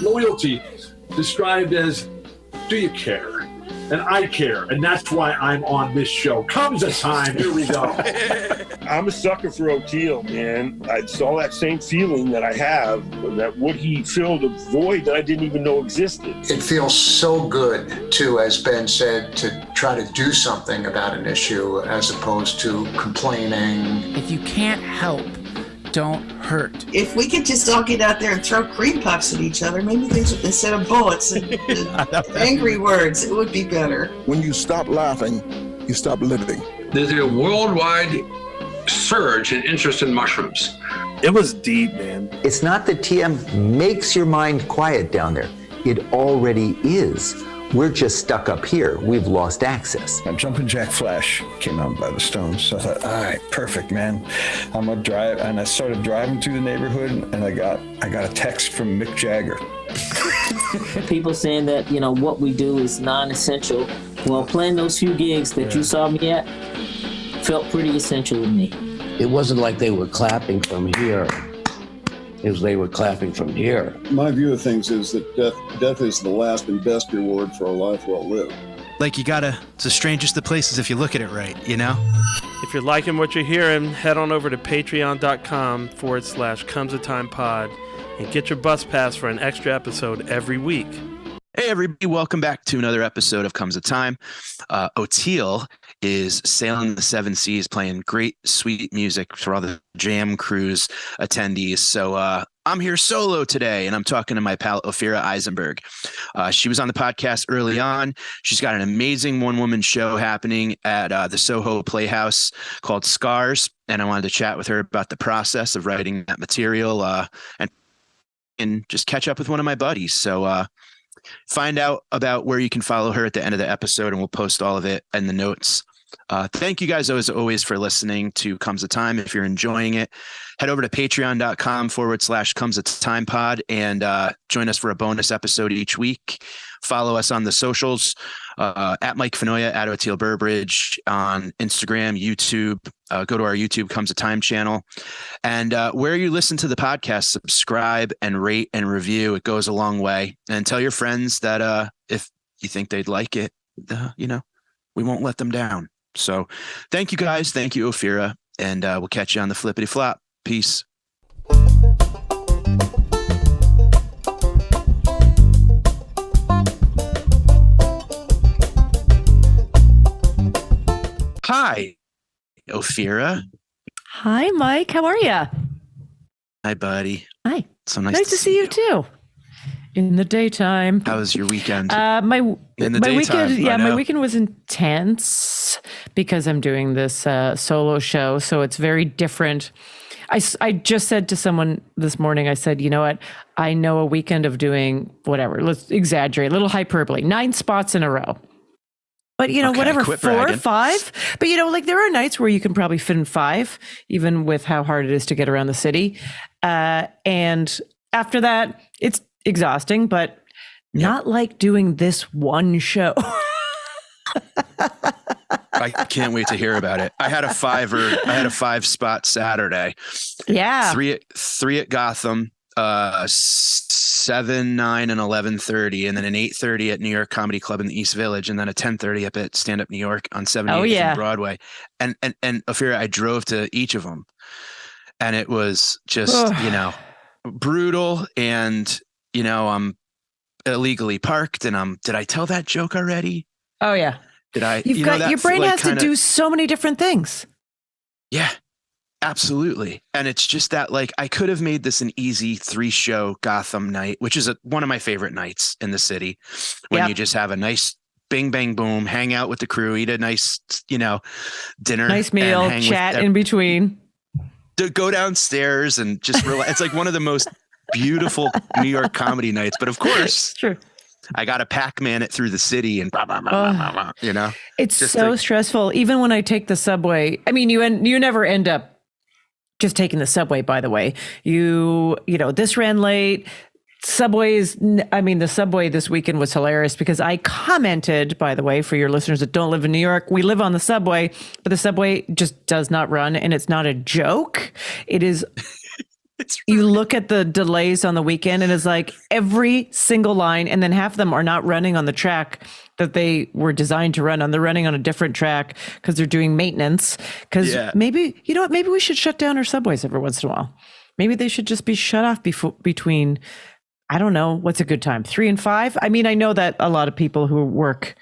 loyalty described as, do you care? And I care, and that's why I'm on this show. Comes a time, here we go. I'm a sucker for O'Teal, man. I saw that same feeling that I have, that would he filled a void that I didn't even know existed. It feels so good to, as Ben said, to try to do something about an issue as opposed to complaining. If you can't help, don't hurt. If we could just all get out there and throw cream puffs at each other, maybe things, instead of bullets and angry words, it would be better. When you stop laughing, you stop living. There's a worldwide surge in interest in mushrooms. It was deep, man. It's not that TM makes your mind quiet down there. It already is. We're just stuck up here. We've lost access. Jumpin' Jack Flash came out by the Stones. So I thought, all right, perfect, man. I'm gonna drive. And I started driving through the neighborhood, and I got a text from Mick Jagger. People saying that, what we do is non-essential. Well, playing those few gigs that you saw me at felt pretty essential to me. It wasn't like they were clapping from here. It was they were clapping from here. My view of things is that death is the last and best reward for a life well lived. Like it's the strangest of places if you look at it right, If you're liking what you're hearing, head on over to patreon.com/comesatimepod and get your bus pass for an extra episode every week. Hey everybody, welcome back to another episode of Comes a Time. O'Teal is sailing the seven seas, playing great, sweet music for all the Jam Cruise attendees. So I'm here solo today, and I'm talking to my pal, Ophira Eisenberg. She was on the podcast early on. She's got an amazing one-woman show happening at the Soho Playhouse called Scars, and I wanted to chat with her about the process of writing that material and just catch up with one of my buddies. So find out about where you can follow her at the end of the episode, and we'll post all of it in the notes. Thank you guys as always for listening to Comes a Time. If you're enjoying it, head over to patreon.com/comesatimepod and join us for a bonus episode each week. Follow us on the socials at Mike Finoia, at O'Teal Burbridge on Instagram, YouTube. Go to our YouTube Comes a Time channel. And where you listen to the podcast, subscribe and rate and review. It goes a long way. And tell your friends that if you think they'd like it, we won't let them down. So thank you guys. Thank you, Ophira. And we'll catch you on the flippity flop. Peace. Hi, Ophira. Hi, Mike. How are you? Hi, buddy. Hi. So nice to see you too. In the daytime. How was your weekend? My weekend, my weekend was intense because I'm doing this solo show, so it's very different. I just said to someone this morning, I said, you know what? I know a weekend of doing whatever. Let's exaggerate, a little hyperbole. 9 spots in a row. But, whatever, 4 or 5. But, there are nights where you can probably fit in 5, even with how hard it is to get around the city. And after that, it's exhausting, but not like doing this one show. I can't wait to hear about it. I had a 5-spot Saturday. Yeah. 3 at Gotham, 7, 9, and 11:30, and then an 8:30 at New York Comedy Club in the East Village, and then a 10:30 up at Stand Up New York on 78th and Broadway. And Ophira, I drove to each of them, and it was just brutal. And I'm illegally parked, and did I tell that joke already? Oh yeah. Did I? Your brain has to do so many different things. Yeah. Absolutely. And it's just that, I could have made this an easy 3-show Gotham night, which is one of my favorite nights in the city, when you just have a nice bing, bang, boom, hang out with the crew, eat a nice, dinner. Nice meal, chat in between. To go downstairs and just relax. It's like one of the most beautiful New York comedy nights. But of course, it's true. I got to Pac-Man it through the city and blah, blah, blah, blah, blah, It's just so stressful. Even when I take the subway, I mean, you never end up just taking the subway, by the way. This ran late. The subway this weekend was hilarious because I commented, by the way, for your listeners that don't live in New York, we live on the subway, but the subway just does not run, and it's not a joke. It is You look at the delays on the weekend and it's like every single line, and then half of them are not running on the track that they were designed to run on. They're running on a different track because they're doing maintenance. Because maybe, you know what, maybe we should shut down our subways every once in a while. Maybe they should just be shut off between, I don't know, what's a good time, 3 and 5? I mean, I know that a lot of people who work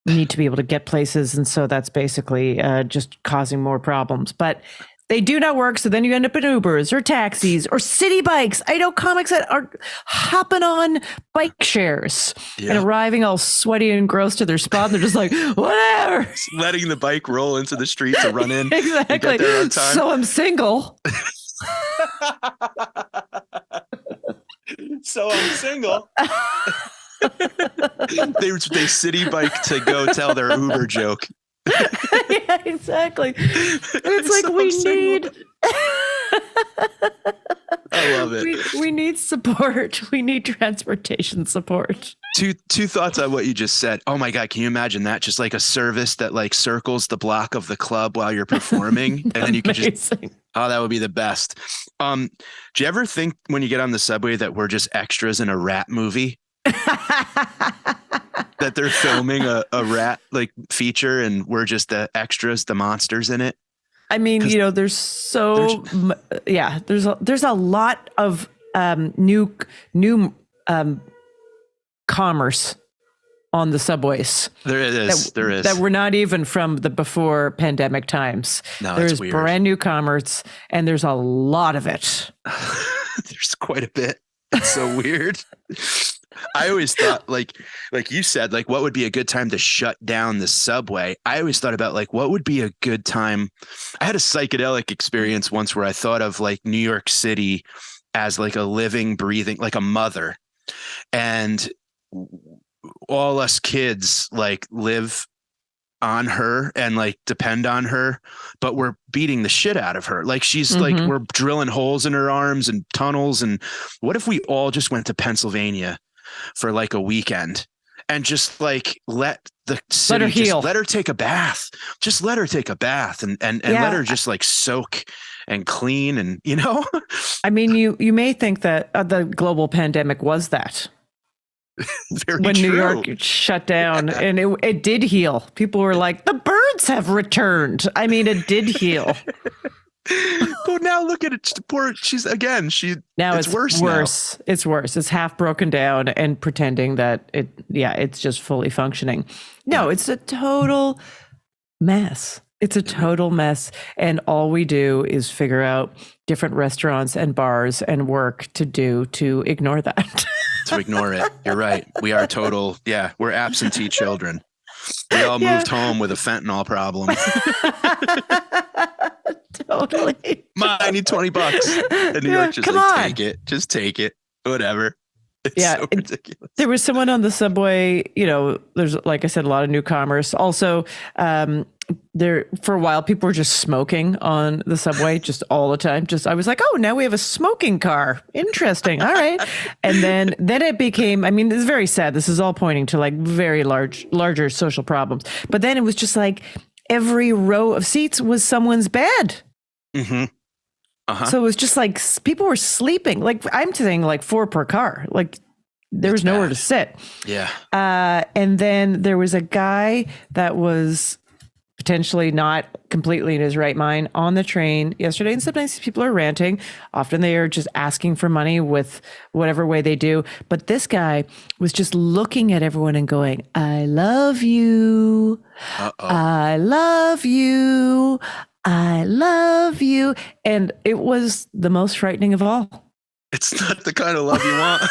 need to be able to get places, and so that's basically just causing more problems. But they do not work, so then you end up in Ubers or taxis or city bikes. I know comics that are hopping on bike shares and arriving all sweaty and gross to their spot, and they're just like, whatever. Just letting the bike roll into the street to run in. Exactly. And get there on time. So I'm single. So I'm single. they city bike to go tell their Uber joke. Yeah, exactly. It's like we need. I love it. We need support. We need transportation support. Two thoughts on what you just said. Oh my God, can you imagine that? Just like a service that like circles the block of the club while you're performing, and then you could just. Oh, that would be the best. Do you ever think when you get on the subway that we're just extras in a rat movie? That they're filming a rat like feature and we're just the extras, the monsters in it. I mean, you know, there's a lot of new commerce on the subways. There is. That were not even from the before pandemic times. No, there's it's weird. Brand new commerce, and there's a lot of it. There's quite a bit. It's so weird. I always thought, like you said, like what would be a good time to shut down the subway? I always thought about like what would be a good time. I had a psychedelic experience once where I thought of like New York City as like a living, breathing, like a mother, and all us kids like live on her and like depend on her, but we're beating the shit out of her. Like she's like, we're drilling holes in her arms and tunnels. And what if we all just went to Pennsylvania for like a weekend and just like let the city let her take a bath. Just let her take a bath and let her just like soak and clean. And, you know, I mean, you may think that the global pandemic was that. When New York shut down, and it did heal. People were like, the birds have returned. I mean, it did heal. But now look at it. It's worse. It's worse. It's half broken down and pretending that it's just fully functioning. No, it's a total mess. It's a total mess. And all we do is figure out different restaurants and bars and work to do to ignore that. To ignore it. You're right. We are total. Yeah. We're absentee children. We all moved home with a fentanyl problem. Totally. I need $20. And New York just take it. Just take it. Whatever. It's so ridiculous. There was someone on the subway, you know, there's, like I said, a lot of new commerce. Also, there for a while, people were just smoking on the subway just all the time. I was like, oh, now we have a smoking car. Interesting. All right. And then it became, I mean, it's very sad. This is all pointing to like very larger social problems. But then it was just like every row of seats was someone's bed. Mm-hmm. Uh-huh. So it was just like people were sleeping. Like I'm saying, like 4 per car. Like there was nowhere to sit. Yeah. And then there was a guy that was potentially not completely in his right mind on the train yesterday. And sometimes people are ranting. Often they are just asking for money with whatever way they do. But this guy was just looking at everyone and going, I love you. Uh-oh. I love you. I love you. And it was the most frightening of all. It's not the kind of love you want.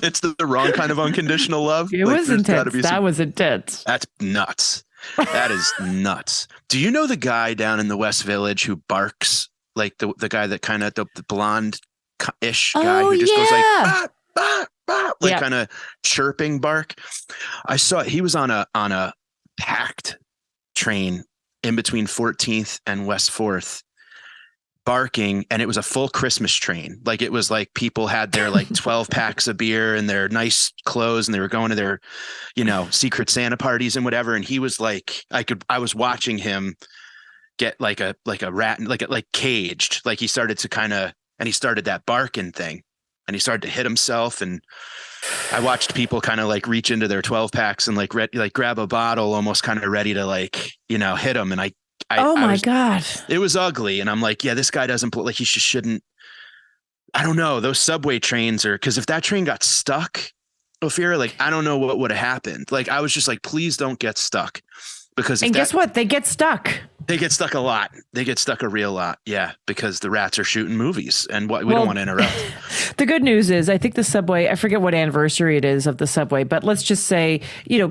It's the wrong kind of unconditional love. It was intense. That was intense. That's nuts. That is nuts. Do you know the guy down in the West Village who barks? Like the guy that kind of the blonde-ish guy who just goes like, bah, bah, bah, like kind of chirping bark. I saw he was on a packed train in between 14th and West 4th barking, and it was a full Christmas train. Like it was like people had their like 12 packs of beer and their nice clothes and they were going to their, you know, Secret Santa parties and whatever. And he was like, I was watching him get like a rat, like caged. Like he started to he started that barking thing, and he started to hit himself. And I watched people kind of like reach into their 12 packs and like grab a bottle, almost kind of ready to like, hit him. And God, it was ugly. And I'm like, yeah, this guy doesn't like, he shouldn't. I don't know. Those subway trains because if that train got stuck, Ophira, like, I don't know what would have happened. Like, I was just like, please don't get stuck. Guess what? They get stuck. They get stuck a lot. They get stuck a real lot. Yeah. Because the rats are shooting movies and we don't want to interrupt. The good news is I think the subway, I forget what anniversary it is of the subway, but let's just say,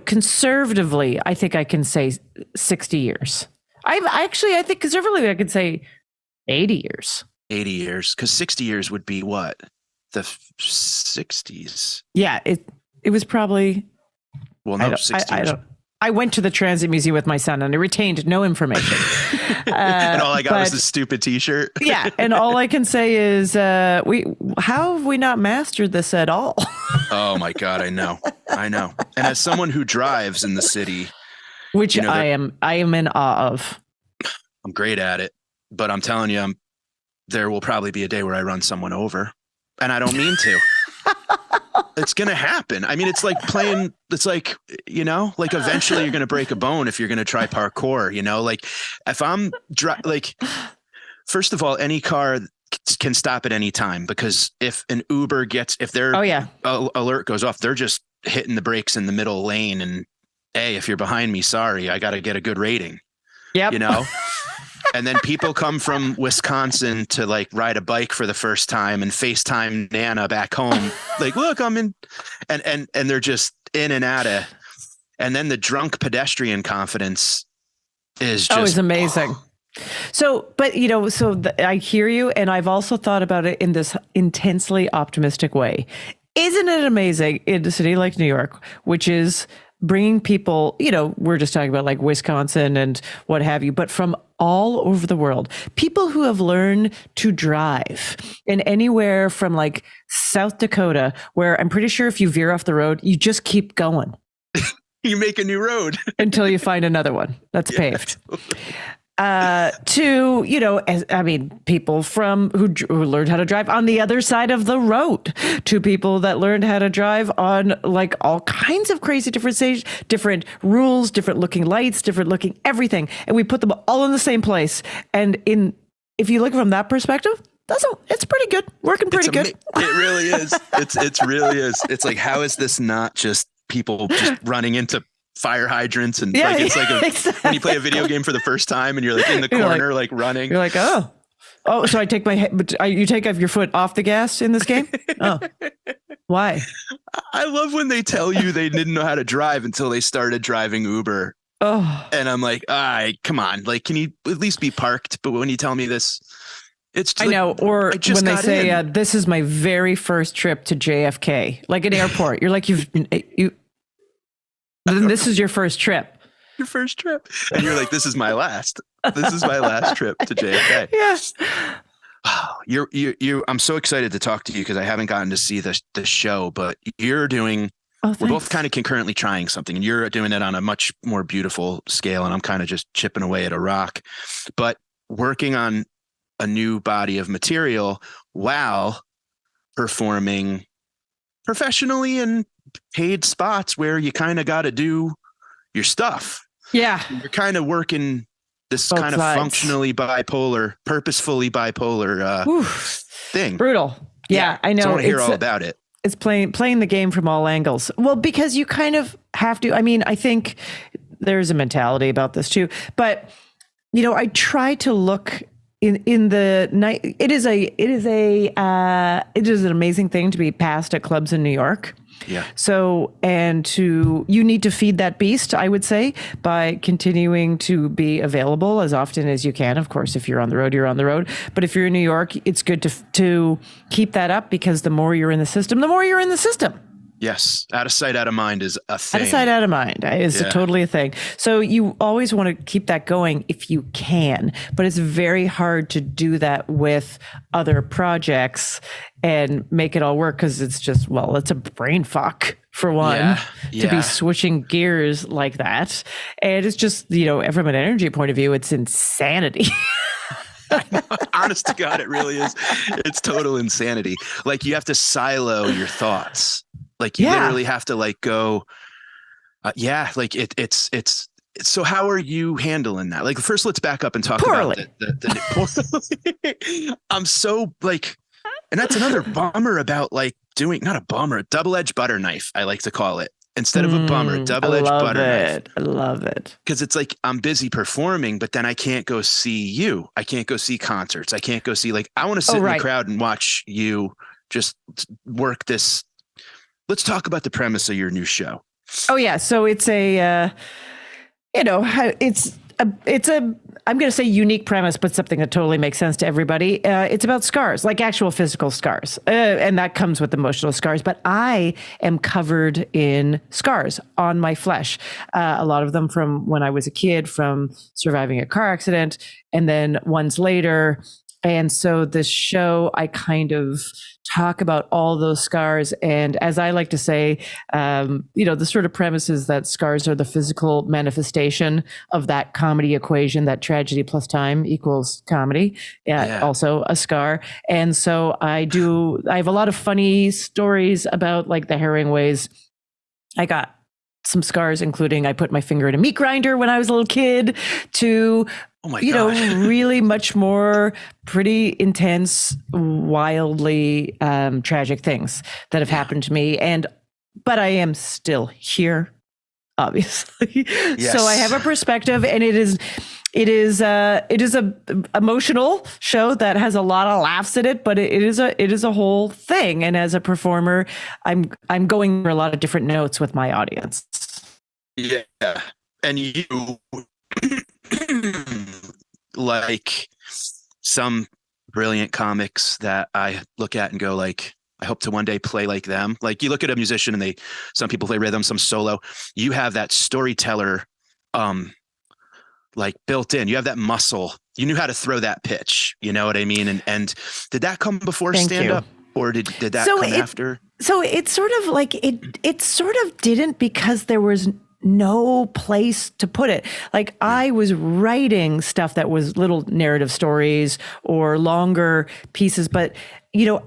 conservatively, I think I can say 60 years. I think conservatively I could say 80 years. 80 years. Because 60 years would be what? The 60s. Yeah. It was probably. Well, no, 60 years. I went to the Transit Museum with my son and I retained no information. And all I got was this stupid T-shirt. Yeah. And all I can say is how have we not mastered this at all? Oh my God. I know. And as someone who drives in the city, which I am in awe of. I'm great at it, but I'm telling you, there will probably be a day where I run someone over, and I don't mean to. It's going to happen. I mean, it's like playing, it's like, like eventually you're going to break a bone if you're going to try parkour, like if I'm first of all, any car can stop at any time, because if an Uber if their alert goes off, they're just hitting the brakes in the middle lane. And hey, if you're behind me, sorry, I got to get a good rating. Yep. And then people come from Wisconsin to like ride a bike for the first time and FaceTime Nana back home. Like, look, I'm in, and they're just in and out of, and then the drunk pedestrian confidence is just it's amazing. So, but I hear you. And I've also thought about it in this intensely optimistic way. Isn't it amazing in a city like New York, which is bringing people, we're just talking about like Wisconsin and what have you, but from all over the world, people who have learned to drive in anywhere from like South Dakota, where I'm pretty sure if you veer off the road, you just keep going. You make a new road until you find another one that's paved. To, people from who learned how to drive on the other side of the road, to people that learned how to drive on like all kinds of crazy different rules, different looking lights, different looking everything. And we put them all in the same place. And if you look from that perspective, it's pretty good. Working pretty good. It really is. It's really is. It's like, how is this not just people just running into fire hydrants and exactly. When you play a video game for the first time and you're like in the corner, like running. You're like, so I take you take off your foot off the gas in this game? Oh, why? I love when they tell you they didn't know how to drive until they started driving Uber. Oh, and I'm like, come on, like, can you at least be parked? But when you tell me this, it's I know. Or when they say, this is my very first trip to JFK, like an airport, you're like, then this is your first trip. Your first trip. And you're like, this is my last. This is my last trip to JFK. Yes. I'm so excited to talk to you because I haven't gotten to see the show, but you're doing, we're both kind of concurrently trying something, and you're doing it on a much more beautiful scale. And I'm kind of just chipping away at a rock, but working on a new body of material while performing professionally in paid spots where you kind of got to do your stuff. Yeah. You're kind of working this both kind of sides. Functionally bipolar, purposefully bipolar thing. Brutal. Yeah, I know. So I want to hear all about it. It's playing the game from all angles. Well, because you kind of have to. I mean, I think there's a mentality about this too. But I try to look in the night. It is an amazing thing to be passed at clubs in New York. Yeah. So, you need to feed that beast, I would say, by continuing to be available as often as you can. Of course, if you're on the road, you're on the road. But if you're in New York, it's good to keep that up, because the more you're in the system, the more you're in the system. Yes. Out of sight, out of mind is a thing. Out of sight, out of mind is totally a thing. So you always want to keep that going if you can, but it's very hard to do that with other projects and make it all work, because it's just, it's a brain fuck for one, to be switching gears like that. And it's just, from an energy point of view, it's insanity. Honest to God, it really is. It's total insanity. Like you have to silo your thoughts. Like you literally have to like go, like it's so how are you handling that? Like first let's back up and talk about the I'm so like, and that's another bummer about like doing, not a bummer, a double-edged butter knife, I like to call it. Instead of a bummer, double-edged butter knife. I love it. Because it's like I'm busy performing, but then I can't go see you. I can't go see concerts. I can't go see I want to sit in the crowd and watch you just work this. Let's talk about the premise of your new show. Oh yeah, so it's a, it's a I'm going to say unique premise, but something that totally makes sense to everybody. It's about scars, like actual physical scars. And that comes with emotional scars. But I am covered in scars on my flesh. A lot of them from when I was a kid, from surviving a car accident, and then ones later. And so this show, I kind of talk about all those scars. And as I like to say, the sort of premise is that scars are the physical manifestation of that comedy equation, that tragedy plus time equals comedy, also a scar. And so I have a lot of funny stories about like the harrowing ways I got some scars, including I put my finger in a meat grinder when I was a little kid, to really much more pretty intense, wildly tragic things that have happened to me. But I am still here, obviously. Yes. So I have a perspective, and it is a emotional show that has a lot of laughs in it, but it is a whole thing. And as a performer, I'm going for a lot of different notes with my audience. Yeah. And you like some brilliant comics that I look at and go like, I hope to one day play like them. Like you look at a musician and some people play rhythm, some solo. You have that storyteller, like built in. You have that muscle. You knew how to throw that pitch. You know what I mean? And did that come before stand up, or did that come after? So it's sort of like it sort of didn't, because there was no place to put it. Like I was writing stuff that was little narrative stories or longer pieces, but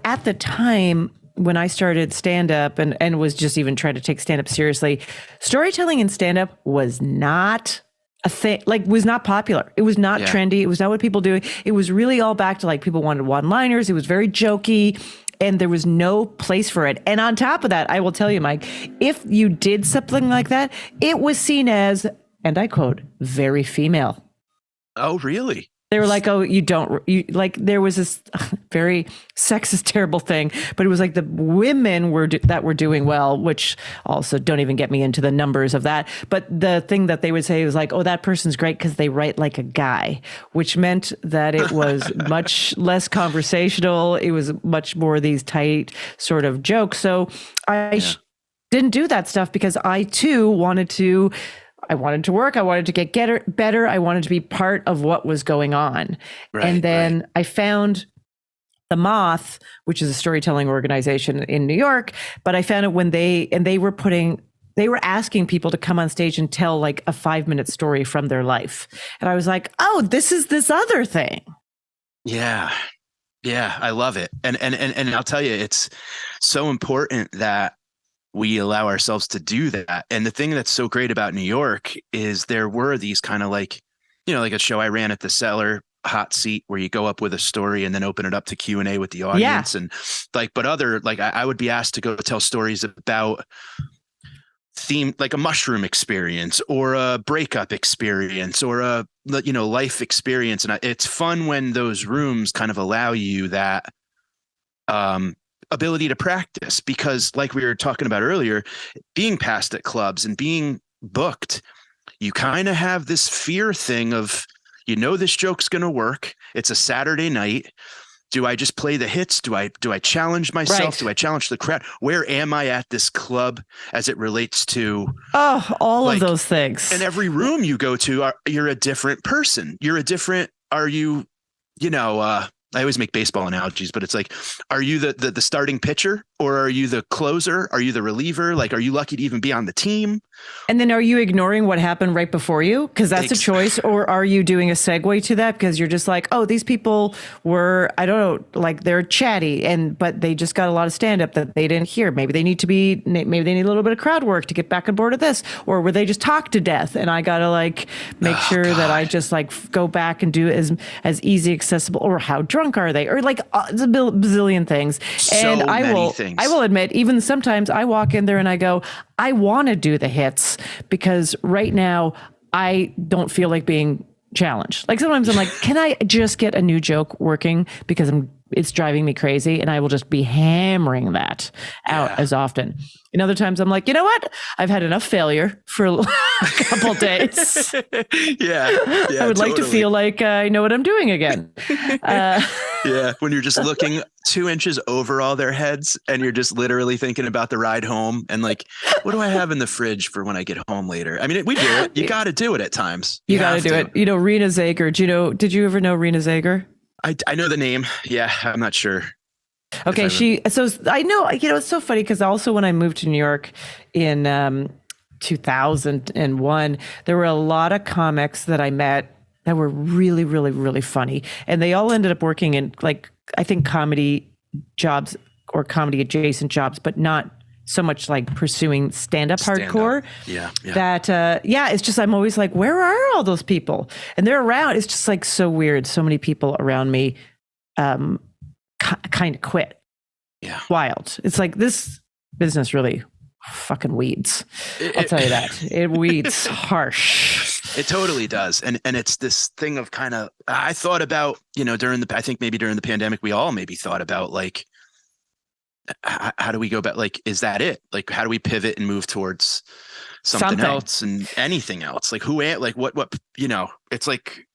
at the time when I started stand-up and was just even trying to take stand-up seriously, storytelling in stand-up was not a thing, like was not popular. It was not trendy. It was not what people do. It was really all back to like people wanted one-liners. It was very jokey. And there was no place for it. And on top of that, I will tell you, Mike, if you did something like that, it was seen as, and I quote, very female. Oh, really? They were like, oh, there was this very sexist, terrible thing, but it was like the women that were doing well, which also don't even get me into the numbers of that. But the thing that they would say was like, oh, that person's great because they write like a guy, which meant that it was much less conversational. It was much more these tight sort of jokes. So I didn't do that stuff because I too wanted to work. I wanted to get better. I wanted to be part of what was going on. Right, and then I found The Moth, which is a storytelling organization in New York. But I found it when they were asking people to come on stage and tell like a 5-minute story from their life. And I was like, oh, this is this other thing. Yeah. Yeah. I love it. And I'll tell you, it's so important that we allow ourselves to do that. And the thing that's so great about New York is there were these kind of like, like a show I ran at the Cellar, Hot Seat, where you go up with a story and then open it up to Q&A with the audience. And like, but I would be asked to go tell stories about theme, like a mushroom experience or a breakup experience or a, life experience. And it's fun when those rooms kind of allow you that, ability to practice, because like we were talking about earlier, being passed at clubs and being booked, you kind of have this fear thing of, this joke's going to work. It's a Saturday night. Do I just play the hits? Do I challenge myself? Right. Do I challenge the crowd? Where am I at this club as it relates to all of those things? And every room you go to, you're a different person. I always make baseball analogies, but it's like, are you the starting pitcher, or are you the closer? Are you the reliever? Like, are you lucky to even be on the team? And then are you ignoring what happened right before you? Because that's a choice. Or are you doing a segue to that? Because you're just like, oh, these people were, I don't know, like they're chatty, but they just got a lot of stand up that they didn't hear. Maybe they need a little bit of crowd work to get back on board of this. Or were they just talked to death? And I got to like make sure that I just like go back and do it as easy accessible. Or how drunk are they? Or like a bazillion things. And I will admit, even sometimes I walk in there and I go, I want to do the hits because right now I don't feel like being challenged. Like sometimes I'm like, can I just get a new joke working because it's driving me crazy, and I will just be hammering that out as often. And other times I'm like, you know what? I've had enough failure for a couple days. I would like to feel like I know what I'm doing again. When you're just looking 2 inches over all their heads and you're just literally thinking about the ride home and like, what do I have in the fridge for when I get home later? I mean, we do it. You got to do it at times. You got to do it. You know, Rena Zager. Did you ever know Rena Zager? I know the name. Yeah, I'm not sure. Okay, so I know, it's so funny because also when I moved to New York in 2001, there were a lot of comics that I met that were really, really, really funny. And they all ended up working in like, I think comedy jobs or comedy adjacent jobs, but not so much like pursuing stand-up hardcore. It's just, I'm always like, where are all those people? And they're around. It's just like so weird. So many people around me kind of quit. Yeah. Wild. It's like this business really fucking weeds. I'll tell you that. It weeds harsh. It totally does. And it's this thing of kind of, I thought about, I think maybe during the pandemic, we all maybe thought about like, how do we go back? Like, is that it? Like, how do we pivot and move towards something else and anything else? Like what, it's like.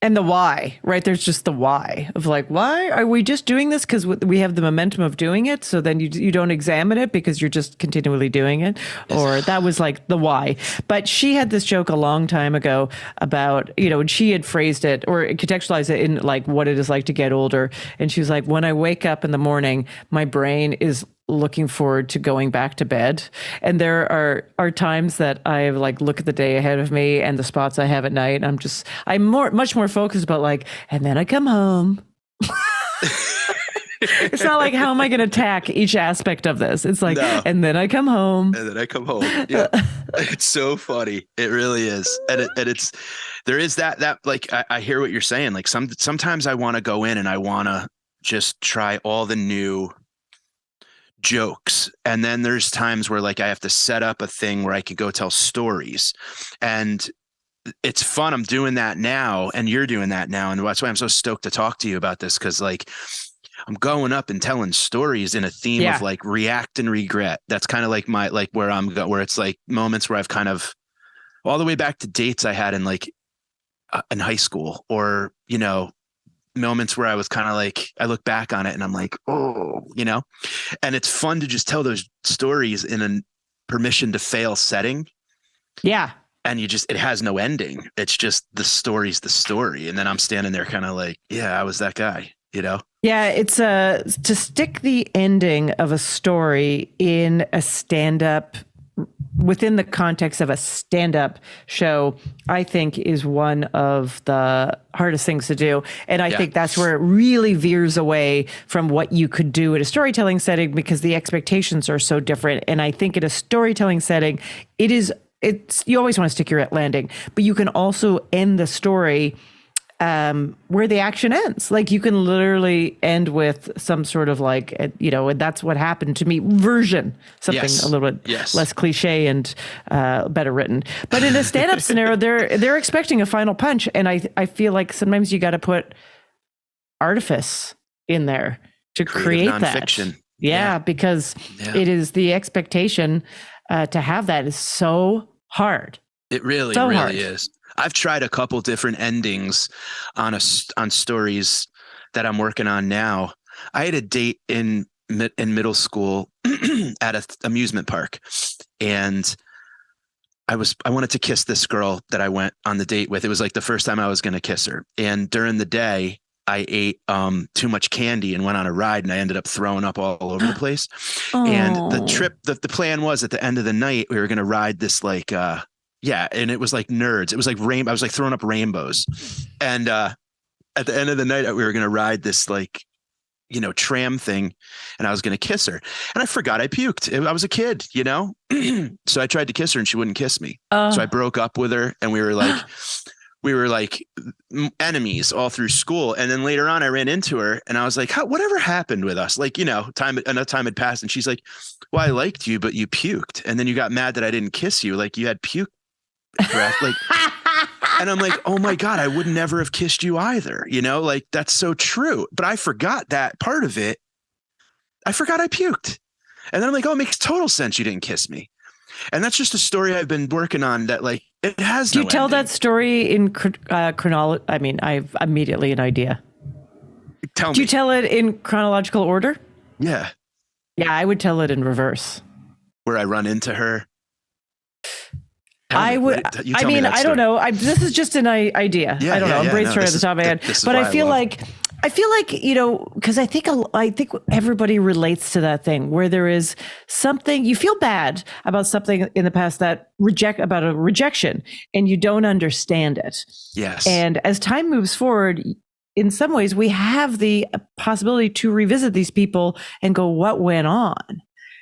And the why, right? There's just the why of like, why are we just doing this? Because we have the momentum of doing it. So then you don't examine it because you're just continually doing it. Or that was like the why. But she had this joke a long time ago about, and she had phrased it or contextualized it in like what it is like to get older. And she was like, when I wake up in the morning, my brain is looking forward to going back to bed. And there are times that I like look at the day ahead of me and the spots I have at night. And I'm much more focused about like, and then I come home. It's not like, how am I going to attack each aspect of this? It's like, and then I come home. And then I come home. Yeah. It's so funny. It really is. And there is that like, I hear what you're saying. Like sometimes I want to go in and I want to just try all the new jokes. And then there's times where like I have to set up a thing where I can go tell stories, and it's fun. I'm doing that now and you're doing that now. And that's why I'm so stoked to talk to you about this. Cause like I'm going up and telling stories in a theme of like react and regret. That's kind of like where I'm going, where it's like moments where I've kind of all the way back to dates I had in like in high school, or, moments where I was kind of like, I look back on it and I'm like, and it's fun to just tell those stories in a permission to fail setting. Yeah. And it has no ending. It's just the story's the story. And then I'm standing there kind of like, yeah, I was that guy, Yeah. It's to stick the ending of a story in a stand-up within the context of a stand-up show, I think is one of the hardest things to do. And I think that's where it really veers away from what you could do at a storytelling setting, because the expectations are so different. And I think in a storytelling setting, it's you always want to stick your landing, but you can also end the story where the action ends. Like you can literally end with some sort of like, and that's what happened to me version, something a little bit less cliche and better written. But in a stand-up scenario, they're expecting a final punch. And I feel like sometimes you got to put artifice in there to create that. Yeah, because it is the expectation to have that is so hard. It really is. I've tried a couple different endings on stories that I'm working on now. I had a date in middle school at an amusement park, and I wanted to kiss this girl that I went on the date with. It was like the first time I was going to kiss her. And during the day, I ate too much candy and went on a ride, and I ended up throwing up all over the place. Oh. And the trip, the plan was at the end of the night, we were going to ride this like, and it was like nerds. It was like I was like throwing up rainbows. And at the end of the night, we were going to ride this like, tram thing, and I was going to kiss her, and I forgot I puked. I was a kid, so I tried to kiss her and she wouldn't kiss me. So I broke up with her, and we were like enemies all through school. And then later on I ran into her and I was like, whatever happened with us? Like, enough time had passed. And she's like, well, I liked you, but you puked. And then you got mad that I didn't kiss you. Like, you had puke breath. Like, and I'm like, oh my God, I would never have kissed you either. Like, that's so true. But I forgot that part of it. I forgot I puked. And then I'm like, oh, it makes total sense you didn't kiss me. And that's just a story I've been working on that, like, it has Do no you tell ending. that story in chronology? I mean, I've immediately an idea. Tell me. Do you tell it in chronological order? Yeah. Yeah, I would tell it in reverse. Where I run into her. I would. I mean, I don't know. This is just an idea. Yeah, I don't know. I'm brainstorming at the top of my head, but I feel like, because I think everybody relates to that thing where there is something you feel bad about something in the past about a rejection, and you don't understand it. Yes. And as time moves forward, in some ways, we have the possibility to revisit these people and go, what went on?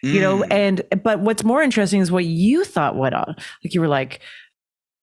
But what's more interesting is what you thought went on. Like, you were like,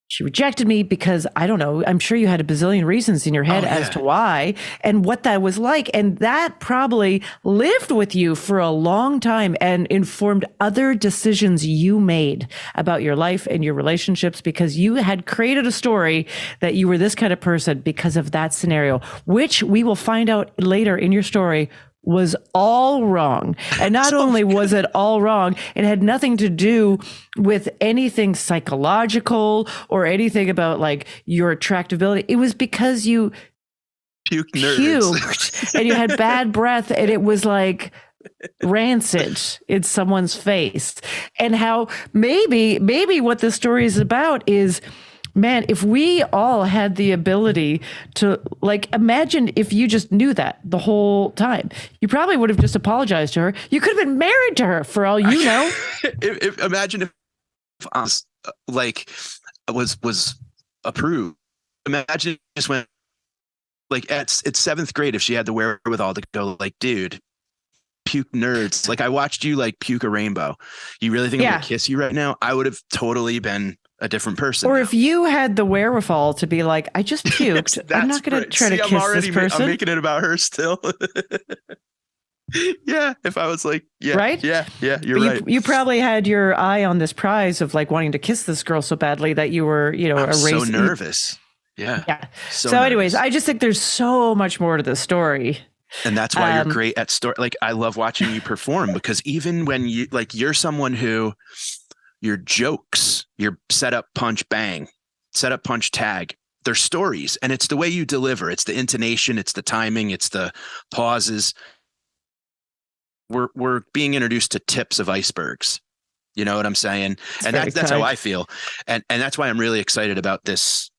she rejected me because, I don't know, I'm sure you had a bazillion reasons in your head as to why and what that was like. And that probably lived with you for a long time and informed other decisions you made about your life and your relationships, because you had created a story that you were this kind of person because of that scenario, which we will find out later in your story was all wrong. And not only was it all wrong, it had nothing to do with anything psychological or anything about like your attractability. It was because you puked and you had bad breath, and it was like rancid in someone's face. And how maybe what this story is about is, man, if we all had the ability to, like, imagine if you just knew that the whole time, you probably would have just apologized to her. You could have been married to her for all you know. Imagine if I was was approved. Imagine just when, like, it's 7th grade, if she had the wherewithal to go, like, dude, puke nerds. Like, I watched you like puke a rainbow. You really think I'm gonna kiss you right now? I would have totally been a different person. Or now. If you had the wherewithal to be like, I just puked. I'm not going to try to kiss this person. I'm making it about her still. Yeah. If I was like, right? Yeah. You're right. You probably had your eye on this prize of like wanting to kiss this girl so badly that you were, so nervous. Yeah. So anyways, I just think there's so much more to this story. And that's why you're great at story. Like, I love watching you perform, because even when you're someone who, your jokes, your setup, punch, bang, setup, punch, tag, they're stories. And it's the way you deliver. It's the intonation. It's the timing. It's the pauses. We're being introduced to tips of icebergs. You know what I'm saying? And that's how I feel. And that's why I'm really excited about this.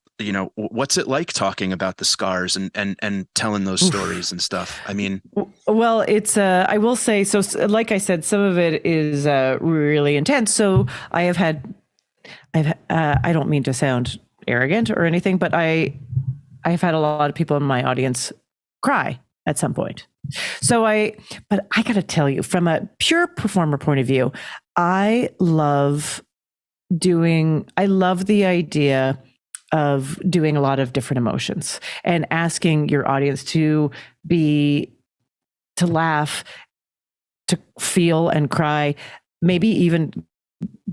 What's it like talking about the scars and telling those stories and stuff? I mean, well, it's I will say, so like I said, some of it is really intense. So I don't mean to sound arrogant or anything, but I've had a lot of people in my audience cry at some point. But I got to tell you, from a pure performer point of view, I love the idea of doing a lot of different emotions and asking your audience to laugh, to feel and cry, maybe even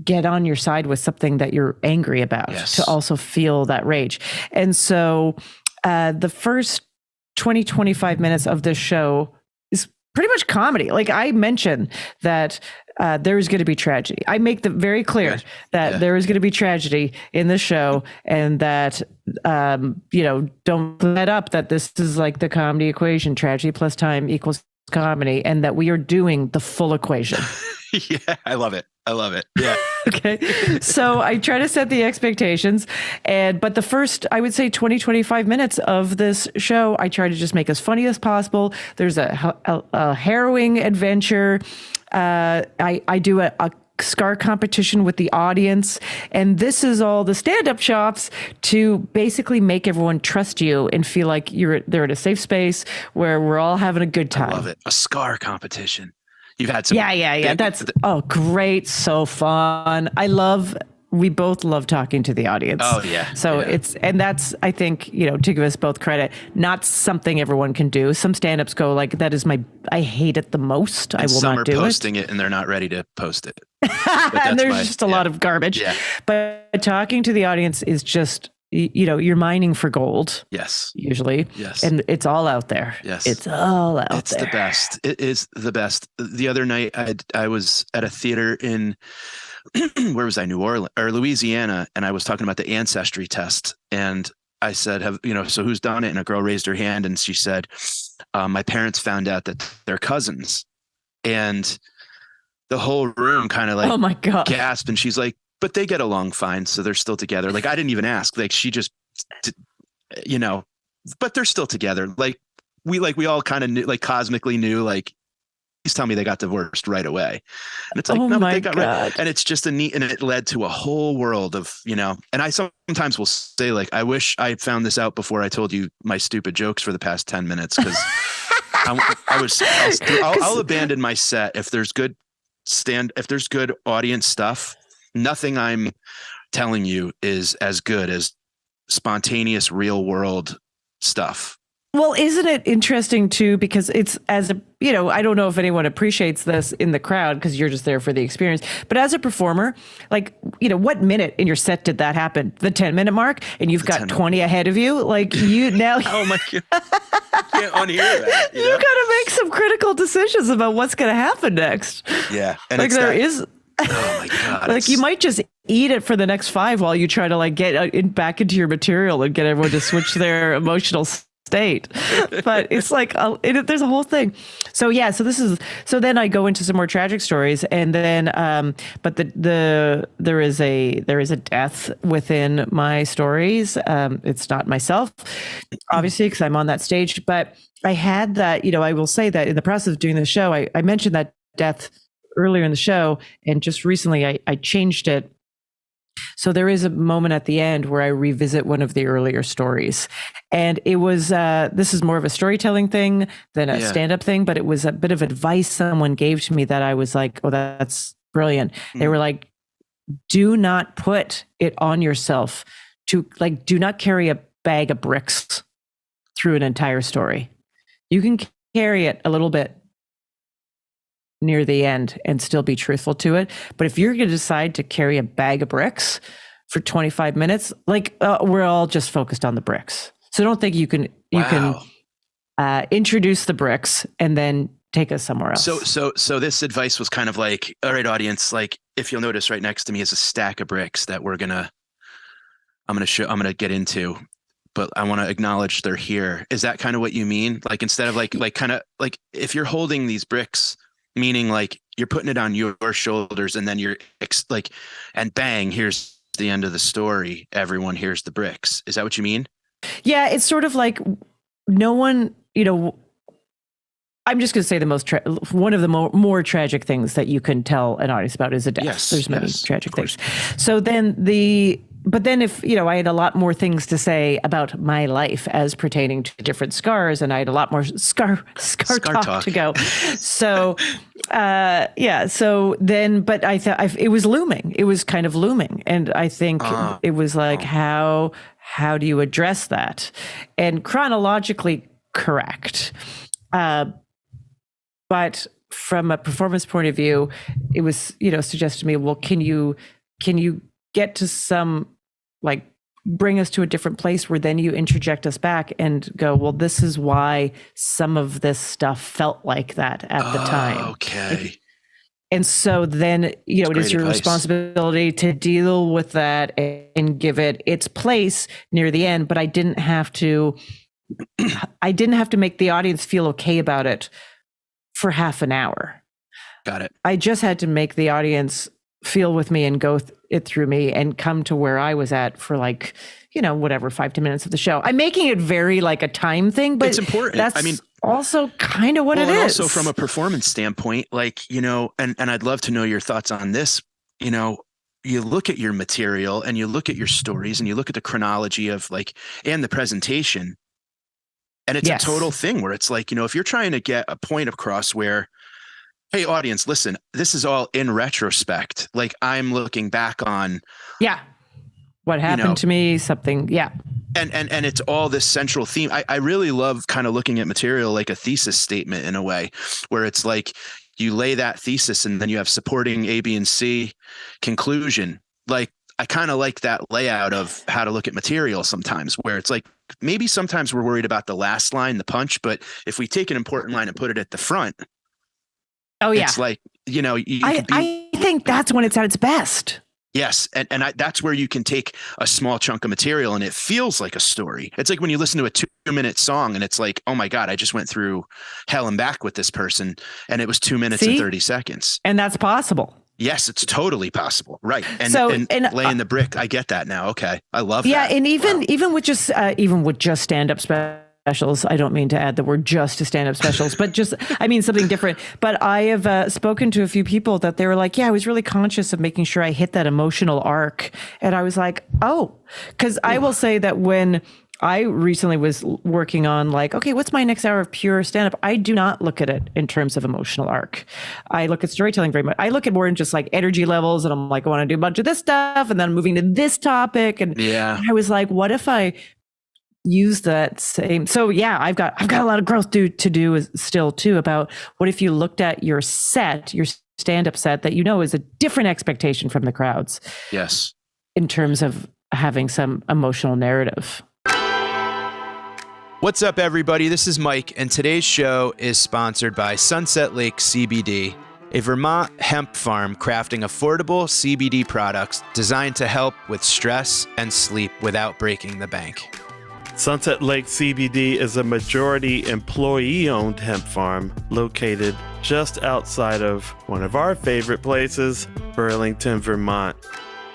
get on your side with something that you're angry about, to also feel that rage. And so the first 20-25 minutes of this show is pretty much comedy. Like, I mentioned that there is going to be tragedy. I make it very clear that there is going to be tragedy in the show, and that, don't let up that this is like the comedy equation. Tragedy plus time equals comedy and that we are doing the full equation. Yeah, I love it. Yeah. Okay. So I try to set the expectations, but the first, I would say 20-25 minutes of this show, I try to just make as funny as possible. There's a harrowing adventure. I do a scar competition with the audience, and this is all the stand-up chops to basically make everyone trust you and feel like they're in a safe space where we're all having a good time. I love it. A scar competition. You've had some. Yeah. That's great. So fun. We both love talking to the audience. Oh yeah. So that's, I think, to give us both credit, not something everyone can do. Some stand-ups go like, I hate it the most. And I will not do it. Some are posting it and they're not ready to post it. And there's just a lot of garbage. Yeah. But talking to the audience is just, you're mining for gold. Yes. Usually. Yes. And it's all out there. Yes. It's all out there. It's the best. It is the best. The other night I was at a theater in where was I? New Orleans or Louisiana. And I was talking about the ancestry test. And I said, so who's done it? And a girl raised her hand and she said, my parents found out that they're cousins. And the whole room kind of like, oh my God, gasped. And she's like, but they get along fine. So they're still together. Like, I didn't even ask, like, she just, but they're still together. Like we all kind of knew, like cosmically knew, like, please tell me they got divorced right away. And it's like, no, but they got right. And it's just and it led to a whole world of, and I sometimes will say, like, I wish I had found this out before I told you my stupid jokes for the past 10 minutes. Cause I'll abandon my set. If there's good audience stuff, nothing I'm telling you is as good as spontaneous real world stuff. Well, isn't it interesting too? Because it's I don't know if anyone appreciates this in the crowd because you're just there for the experience. But as a performer, like, what minute in your set did that happen? The 10-minute mark, and you've got 20 ahead of you. Like you now. Oh my God! You can't unhear that. You got to make some critical decisions about what's going to happen next. Yeah, and like is. Oh my God! Like you might just eat it for the next 5 while you try to like get back into your material and get everyone to switch their emotional state. But it's like there's a whole thing. So yeah, so then I go into some more tragic stories, and then but there is a death within my stories. It's not myself, obviously, because I'm on that stage. But I had that. I will say that in the process of doing the show, I mentioned that death earlier in the show, and just recently I changed it. So there is a moment at the end where I revisit one of the earlier stories, and it was this is more of a storytelling thing than a stand-up thing, but it was a bit of advice someone gave to me that I was like, oh, that's brilliant. They were like, do not put it on yourself to do not carry a bag of bricks through an entire story. You can carry it a little bit near the end and still be truthful to it. But if you're going to decide to carry a bag of bricks for 25 minutes, we're all just focused on the bricks. So don't think you can introduce the bricks and then take us somewhere else. So this advice was kind of like, all right, audience, like if you'll notice right next to me is a stack of bricks that I'm going to get into, but I want to acknowledge they're here. Is that kind of what you mean? Like instead of like kind of like if you're holding these bricks, meaning like you're putting it on your shoulders and then you're and bang, here's the end of the story. Everyone hears the bricks. Is that what you mean? Yeah, it's sort of like no one, I'm just going to say one of the more tragic things that you can tell an audience about is a death. Yes, there's many tragic things. So then but then if, I had a lot more things to say about my life as pertaining to different scars, and I had a lot more scar talk to go. So, so then, but I thought it was looming. It was kind of looming. And I think it was like, how do you address that? And chronologically correct. But from a performance point of view, it was, suggested to me, well, can you get to some, bring us to a different place where then you interject us back and go, well, this is why some of this stuff felt like that at the time. Okay. And so then, it is your responsibility to deal with that and give it its place near the end. But I didn't have to make the audience feel okay about it for half an hour. Got it. I just had to make the audience feel with me and go it through me and come to where I was at for like, whatever, 5-10 minutes of the show. I'm making it very like a time thing, but it's important. That's also kind of what it is. Also from a performance standpoint, like, and I'd love to know your thoughts on this. You look at your material and you look at your stories and you look at the chronology of and the presentation, and it's a total thing where it's like, if you're trying to get a point across where, hey, audience, listen, this is all in retrospect. Like, I'm looking back on. Yeah. What happened to me, something. Yeah. And it's all this central theme. I really love kind of looking at material like a thesis statement in a way where it's like you lay that thesis and then you have supporting A, B, and C conclusion. Like, I kind of like that layout of how to look at material sometimes, where it's like, maybe sometimes we're worried about the last line, the punch, but if we take an important line and put it at the front, it's like, I think that's when it's at its best. Yes. And that's where you can take a small chunk of material and it feels like a story. It's like when you listen to a 2-minute song and it's like, oh my God, I just went through hell and back with this person. And it was 2 minutes and 30 seconds. And that's possible. Yes, it's totally possible. Right. And laying the brick. I get that now. Okay. I love that. Yeah. And even with just stand-up specials, I don't mean to add the word just to stand-up specials, but just, I mean, something different. But I have spoken to a few people that they were like, yeah, I was really conscious of making sure I hit that emotional arc. And I was like, oh, because I will say that when I recently was working on like, okay, what's my next hour of pure stand-up? I do not look at it in terms of emotional arc. I look at storytelling very much. I look at more in just like energy levels, and I'm like, I want to do a bunch of this stuff, and then I'm moving to this topic. And I was like, what if I use that same? So yeah, I've got a lot of growth to do still too, about what if you looked at your set, your stand-up set that is a different expectation from the crowds. Yes. In terms of having some emotional narrative. What's up, everybody? This is Mike, and today's show is sponsored by Sunset Lake CBD, a Vermont hemp farm crafting affordable CBD products designed to help with stress and sleep without breaking the bank. Sunset Lake CBD is a majority employee-owned hemp farm located just outside of one of our favorite places, Burlington, Vermont.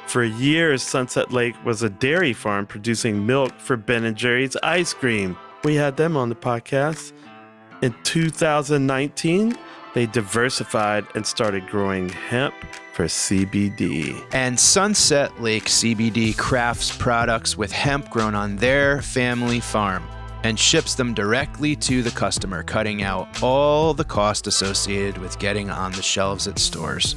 For years, Sunset Lake was a dairy farm producing milk for Ben & Jerry's ice cream. We had them on the podcast. In 2019, they diversified and started growing hemp for CBD. And Sunset Lake CBD crafts products with hemp grown on their family farm and ships them directly to the customer, cutting out all the cost associated with getting on the shelves at stores.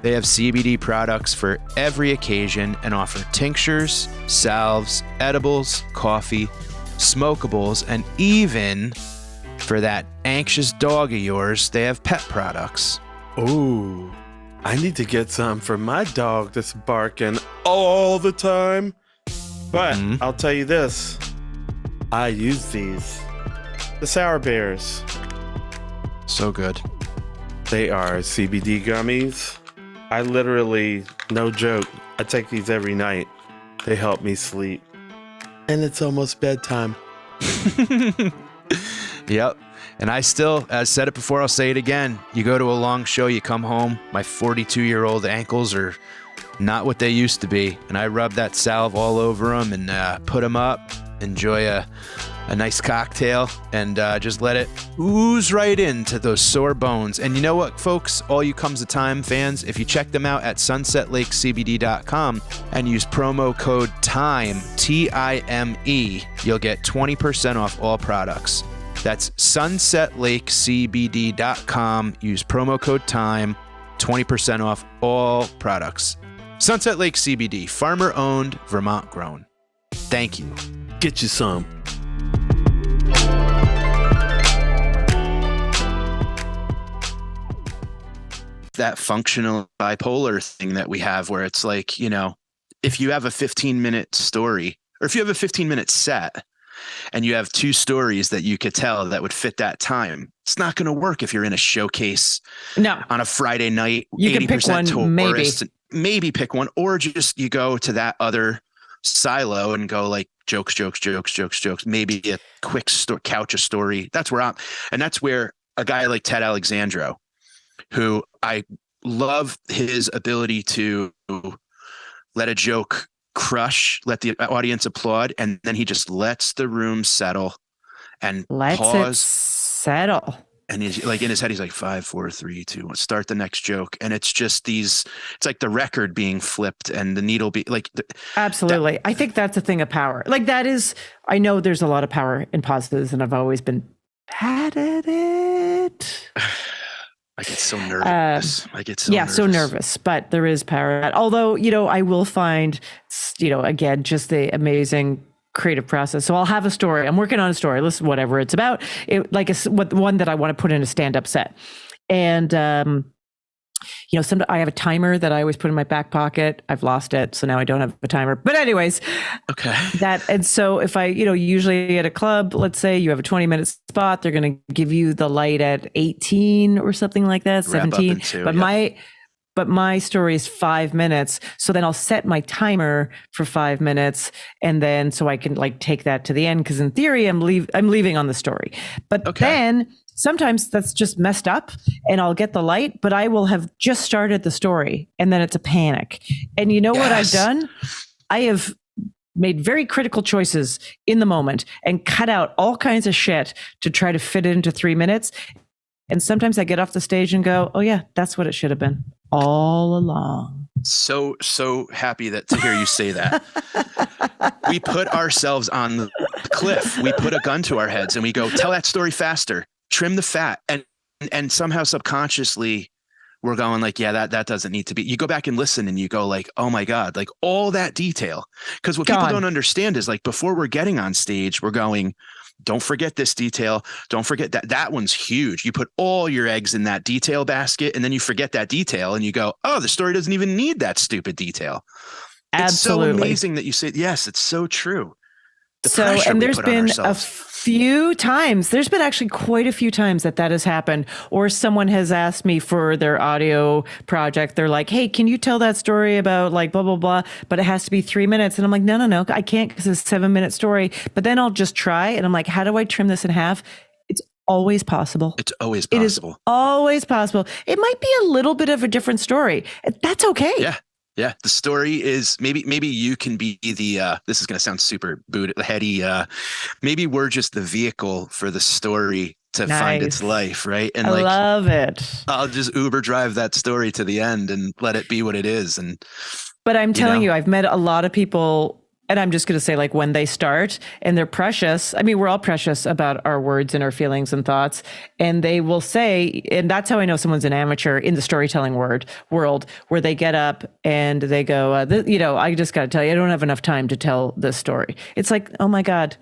They have CBD products for every occasion and offer tinctures, salves, edibles, coffee, smokables, and even for that anxious dog of yours, they have pet products. Ooh, I need to get some for my dog that's barking all the time. But I'll tell you this, I use these. The Sour Bears. So good. They are CBD gummies. I literally, no joke, I take these every night. They help me sleep. And it's almost bedtime. Yep. And I still, as said it before, I'll say it again. You go to a long show, you come home, my 42-year-old ankles are not what they used to be. And I rub that salve all over them and put them up, enjoy a nice cocktail, and just let it ooze right into those sore bones. And you know what, folks? All you Comes a Time fans, if you check them out at sunsetlakecbd.com and use promo code TIME, T-I-M-E, you'll get 20% off all products. That's sunsetlakecbd.com. Use promo code TIME, 20% off all products. Sunset Lake CBD, farmer-owned, Vermont-grown. Thank you. Get you some. That functional bipolar thing that we have where it's like, if you have a 15-minute story or if you have a 15-minute set and you have two stories that you could tell that would fit that time, it's not going to work if you're in a showcase on a Friday night. You can pick one, maybe pick one, or just you go to that other silo and go like jokes, maybe a quick couch a story. That's where a guy like Ted Alexandro, who I love his ability to let a joke crush, let the audience applaud, and then he just lets the room settle and pause. Settle. And he's like, in his head, he's like 5, 4, 3, 2, 1, start the next joke. And it's just it's like the record being flipped and the needle be like. Absolutely. I think that's a thing of power. Like that is, I know there's a lot of power in pauses and I've always been bad at it. I get so nervous. So nervous, but there is power. Although, I will find, again, just the amazing creative process. So I'll have a story. I'm working on a story. Listen, whatever it's about. One that I want to put in a stand-up set. And, I have a timer that I always put in my back pocket. I've lost it. So now I don't have a timer. But anyways, okay. And so if I, usually at a club, let's say you have a 20-minute spot, they're going to give you the light at 18 or something like that, 17. But my story is 5 minutes. So then I'll set my timer for 5 minutes. And then so I can take that to the end. Because in theory, I'm leaving on the story. But then sometimes that's just messed up and I'll get the light, but I will have just started the story and then it's a panic. And you know what I've done? I have made very critical choices in the moment and cut out all kinds of shit to try to fit it into 3 minutes. And sometimes I get off the stage and go, oh yeah, that's what it should have been all along. So happy to hear you say that. We put ourselves on the cliff. We put a gun to our heads and we go, tell that story faster, trim the fat. And somehow subconsciously we're going like, yeah, that doesn't need to be. You go back and listen and you go like, oh my God, like all that detail. Because what people don't understand is like before we're getting on stage, we're going, don't forget this detail. Don't forget that one's huge. You put all your eggs in that detail basket and then you forget that detail and you go, oh, the story doesn't even need that stupid detail. Absolutely. It's so amazing that you say, yes, it's so true. And there's been a few times, there's been actually quite a few times that has happened, or someone has asked me for their audio project. They're like, hey, can you tell that story about like blah, blah, blah, but it has to be 3 minutes. And I'm like, no, I can't because it's a 7-minute story, but then I'll just try. And I'm like, how do I trim this in half? It's always possible. It's always possible. It is always possible. It might be a little bit of a different story. That's okay. Yeah. The story is maybe you can be this is going to sound super heady. Maybe we're just the vehicle for the story to find its life. Right. And I love it. I'll just Uber drive that story to the end and let it be what it is. But I'm telling you, I've met a lot of people. And I'm just going to say, like, when they start and they're precious, I mean, we're all precious about our words and our feelings and thoughts. And they will say, and that's how I know someone's an amateur in the storytelling world, where they get up and they go, I just got to tell you, I don't have enough time to tell this story. It's like, oh my God.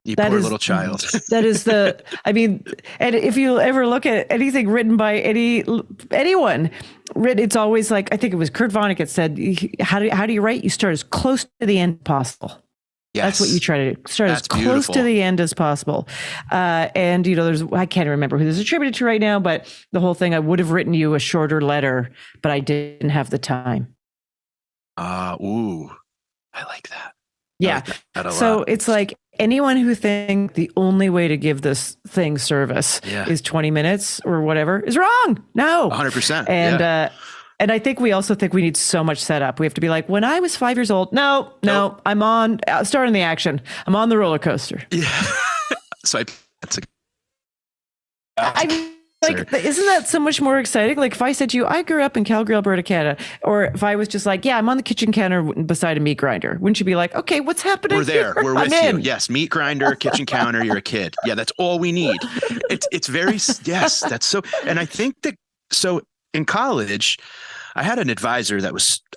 You poor little child. That is and if you ever look at anything written by anyone, it's always like, I think it was Kurt Vonnegut said, how do you write? You start as close to the end possible. Yes. That's what you try to do. Start as close to the end as possible. And I can't remember who this is attributed to right now, but the whole thing, I would have written you a shorter letter, but I didn't have the time. Ooh, I like that. Yeah. Like that a so lot. It's like anyone who thinks the only way to give this thing service is 20 minutes or whatever is wrong. No. 100%. And I think we also think we need so much setup. We have to be like, when I was 5 years old, no, I'm on starting the action. I'm on the roller coaster. Yeah. So isn't that so much more exciting? Like if I said to you, I grew up in Calgary, Alberta, Canada, or if I was just like, yeah, I'm on the kitchen counter beside a meat grinder, wouldn't you be like, okay, what's happening? We're there. Here? We're with you. Yes. Meat grinder, kitchen counter. You're a kid. Yeah. That's all we need. It's very, yes, that's so. And I think so in college, I had an advisor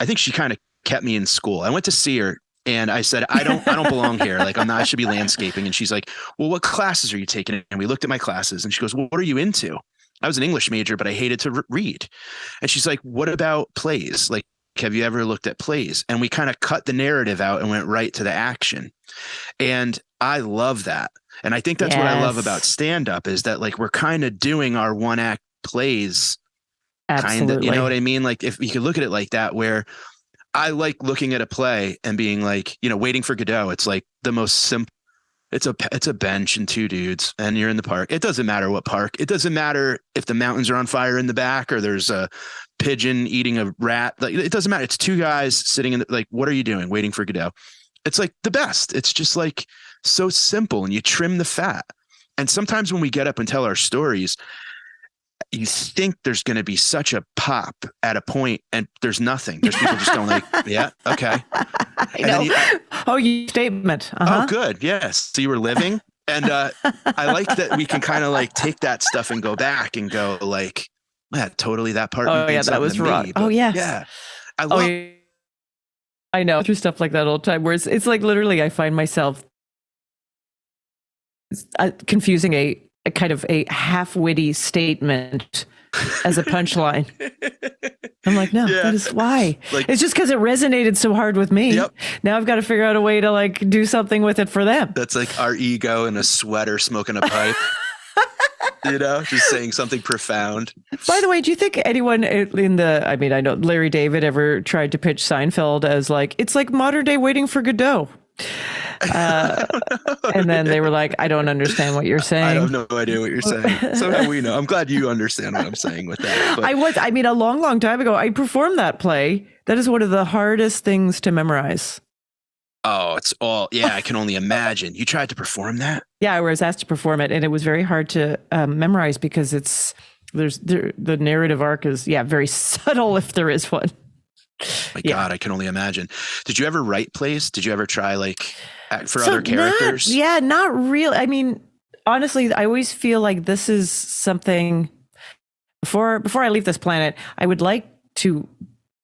I think she kind of kept me in school. I went to see her. And I said, I don't belong here. Like I should be landscaping. And she's like, well, what classes are you taking? And we looked at my classes and she goes, well, what are you into? I was an English major, but I hated to read. And she's like, what about plays? Like, have you ever looked at plays? And we kind of cut the narrative out and went right to the action. And I love that. And I think that's what I love about stand-up is that like, we're kind of doing our one act plays. Kind of, you know what I mean? Like if you could look at it like that, where I like looking at a play and being like, Waiting for Godot. It's like the most simple. It's a bench and two dudes, and you're in the park. It doesn't matter what park. It doesn't matter if the mountains are on fire in the back or there's a pigeon eating a rat. Like, it doesn't matter. It's two guys sitting in the, like, what are you doing? Waiting for Godot. It's like the best. It's just like so simple, and you trim the fat. And sometimes when we get up and tell our stories, you think there's going to be such a pop at a point, and there's nothing. There's people just going like, yeah, okay. You statement. Uh-huh. Oh, good. Yes. So you were living. And I like that we can kind of like take that stuff and go back and go like, yeah, totally that part. Oh, yeah, that was wrong. Oh, yes. Yeah. I know through stuff like that all the time where it's like literally I find myself confusing a kind of a half-witty statement as a punchline. I'm like, no, that is why. Like, it's just because it resonated so hard with me. Yep. Now I've got to figure out a way to like do something with it for them. That's like our ego in a sweater smoking a pipe. Just saying something profound. By the way, do you think anyone I know Larry David ever tried to pitch Seinfeld as like, it's like modern day Waiting for Godot. And then they were like, I don't understand what you're saying. I have no idea what you're saying. Somehow we know. I'm glad you understand what I'm saying with that. But a long time ago, I performed that play. That is one of the hardest things to memorize. Oh, I can only imagine. You tried to perform that? Yeah, I was asked to perform it, and it was very hard to memorize because the narrative arc is, very subtle if there is one. My God, I can only imagine. Did you ever write plays? Did you ever try for other characters? Not really. I mean, honestly, I always feel like this is something before I leave this planet, I would like to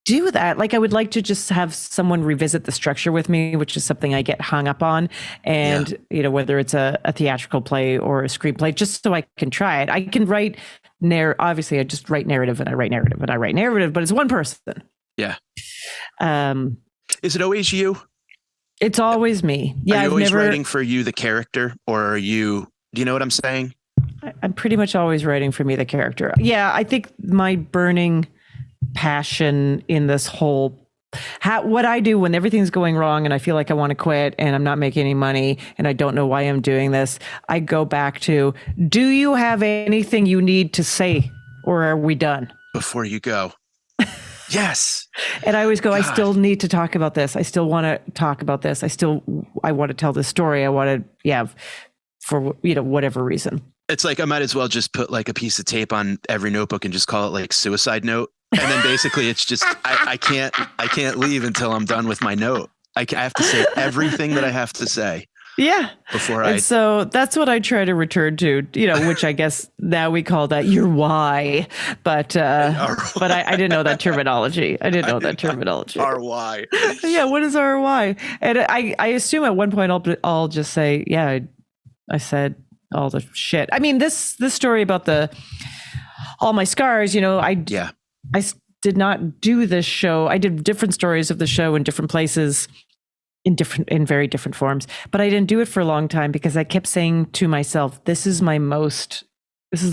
do that. Like I would like to just have someone revisit the structure with me, which is something I get hung up on. And, whether it's a theatrical play or a screenplay, just so I can try it. I can write obviously I just write narrative and I write narrative, but it's one person. Yeah. Is it always you? It's always me. Yeah. Are you always writing for you, the character, or do you know what I'm saying? I'm pretty much always writing for me, the character. Yeah. I think my burning passion in this whole, what I do when everything's going wrong and I feel like I want to quit and I'm not making any money and I don't know why I'm doing this, I go back to, do you have anything you need to say or are we done? Before you go. Yes. And I always go, God. I still need to talk about this. I still want to talk about this. I want to tell this story. I want to, for, whatever reason. It's like, I might as well just put like a piece of tape on every notebook and just call it like suicide note. And then basically it's just, I can't leave until I'm done with my note. I have to say everything that I have to say. Yeah. So that's what I try to return to, which I guess now we call that your why. But I didn't know that terminology. Our why. Yeah. What is our why? And I assume at one point I'll just say, yeah, I said all the shit. I mean, this story about all my scars, I did not do this show. I did different stories of the show in different places. In very different forms, but I didn't do it for a long time because I kept saying to myself, this is the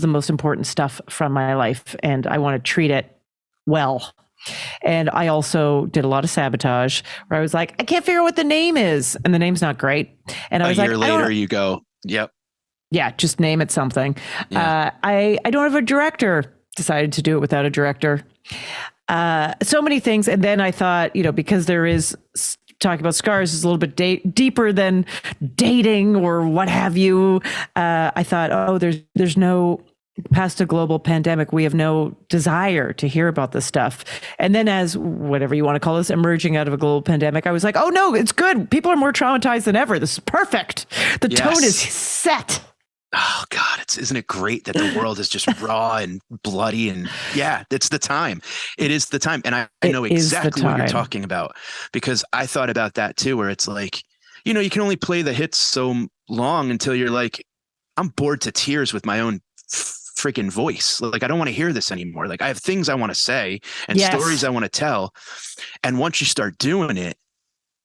most important stuff from my life and I want to treat it well. And I also did a lot of sabotage where I was like, I can't figure out what the name is. And the name's not great. And I was like, a year later you go, yep. Yeah. Just name it something. Yeah. I don't have a director. Decided to do it without a director. So many things. And then I thought, because there is talking about scars is a little bit deeper than dating or what have you. I thought, there's no, past a global pandemic, we have no desire to hear about this stuff. And then as whatever you want to call this, emerging out of a global pandemic, I was like, oh no, it's good. People are more traumatized than ever. This is perfect. The tone is set. Oh God, isn't it great that the world is just raw and bloody and it's the time. It is the time. And I know exactly what you're talking about because I thought about that too, where it's like, you can only play the hits so long until you're like, I'm bored to tears with my own freaking voice. Like, I don't want to hear this anymore. Like I have things I want to say and stories I want to tell. And once you start doing it,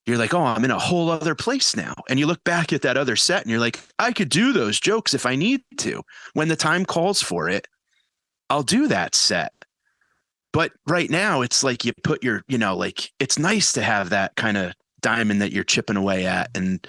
you're like, oh, I'm in a whole other place now. And you look back at that other set and you're like, I could do those jokes if I need to. When the time calls for it, I'll do that set. But right now it's like you put your, it's nice to have that kind of diamond that you're chipping away at. And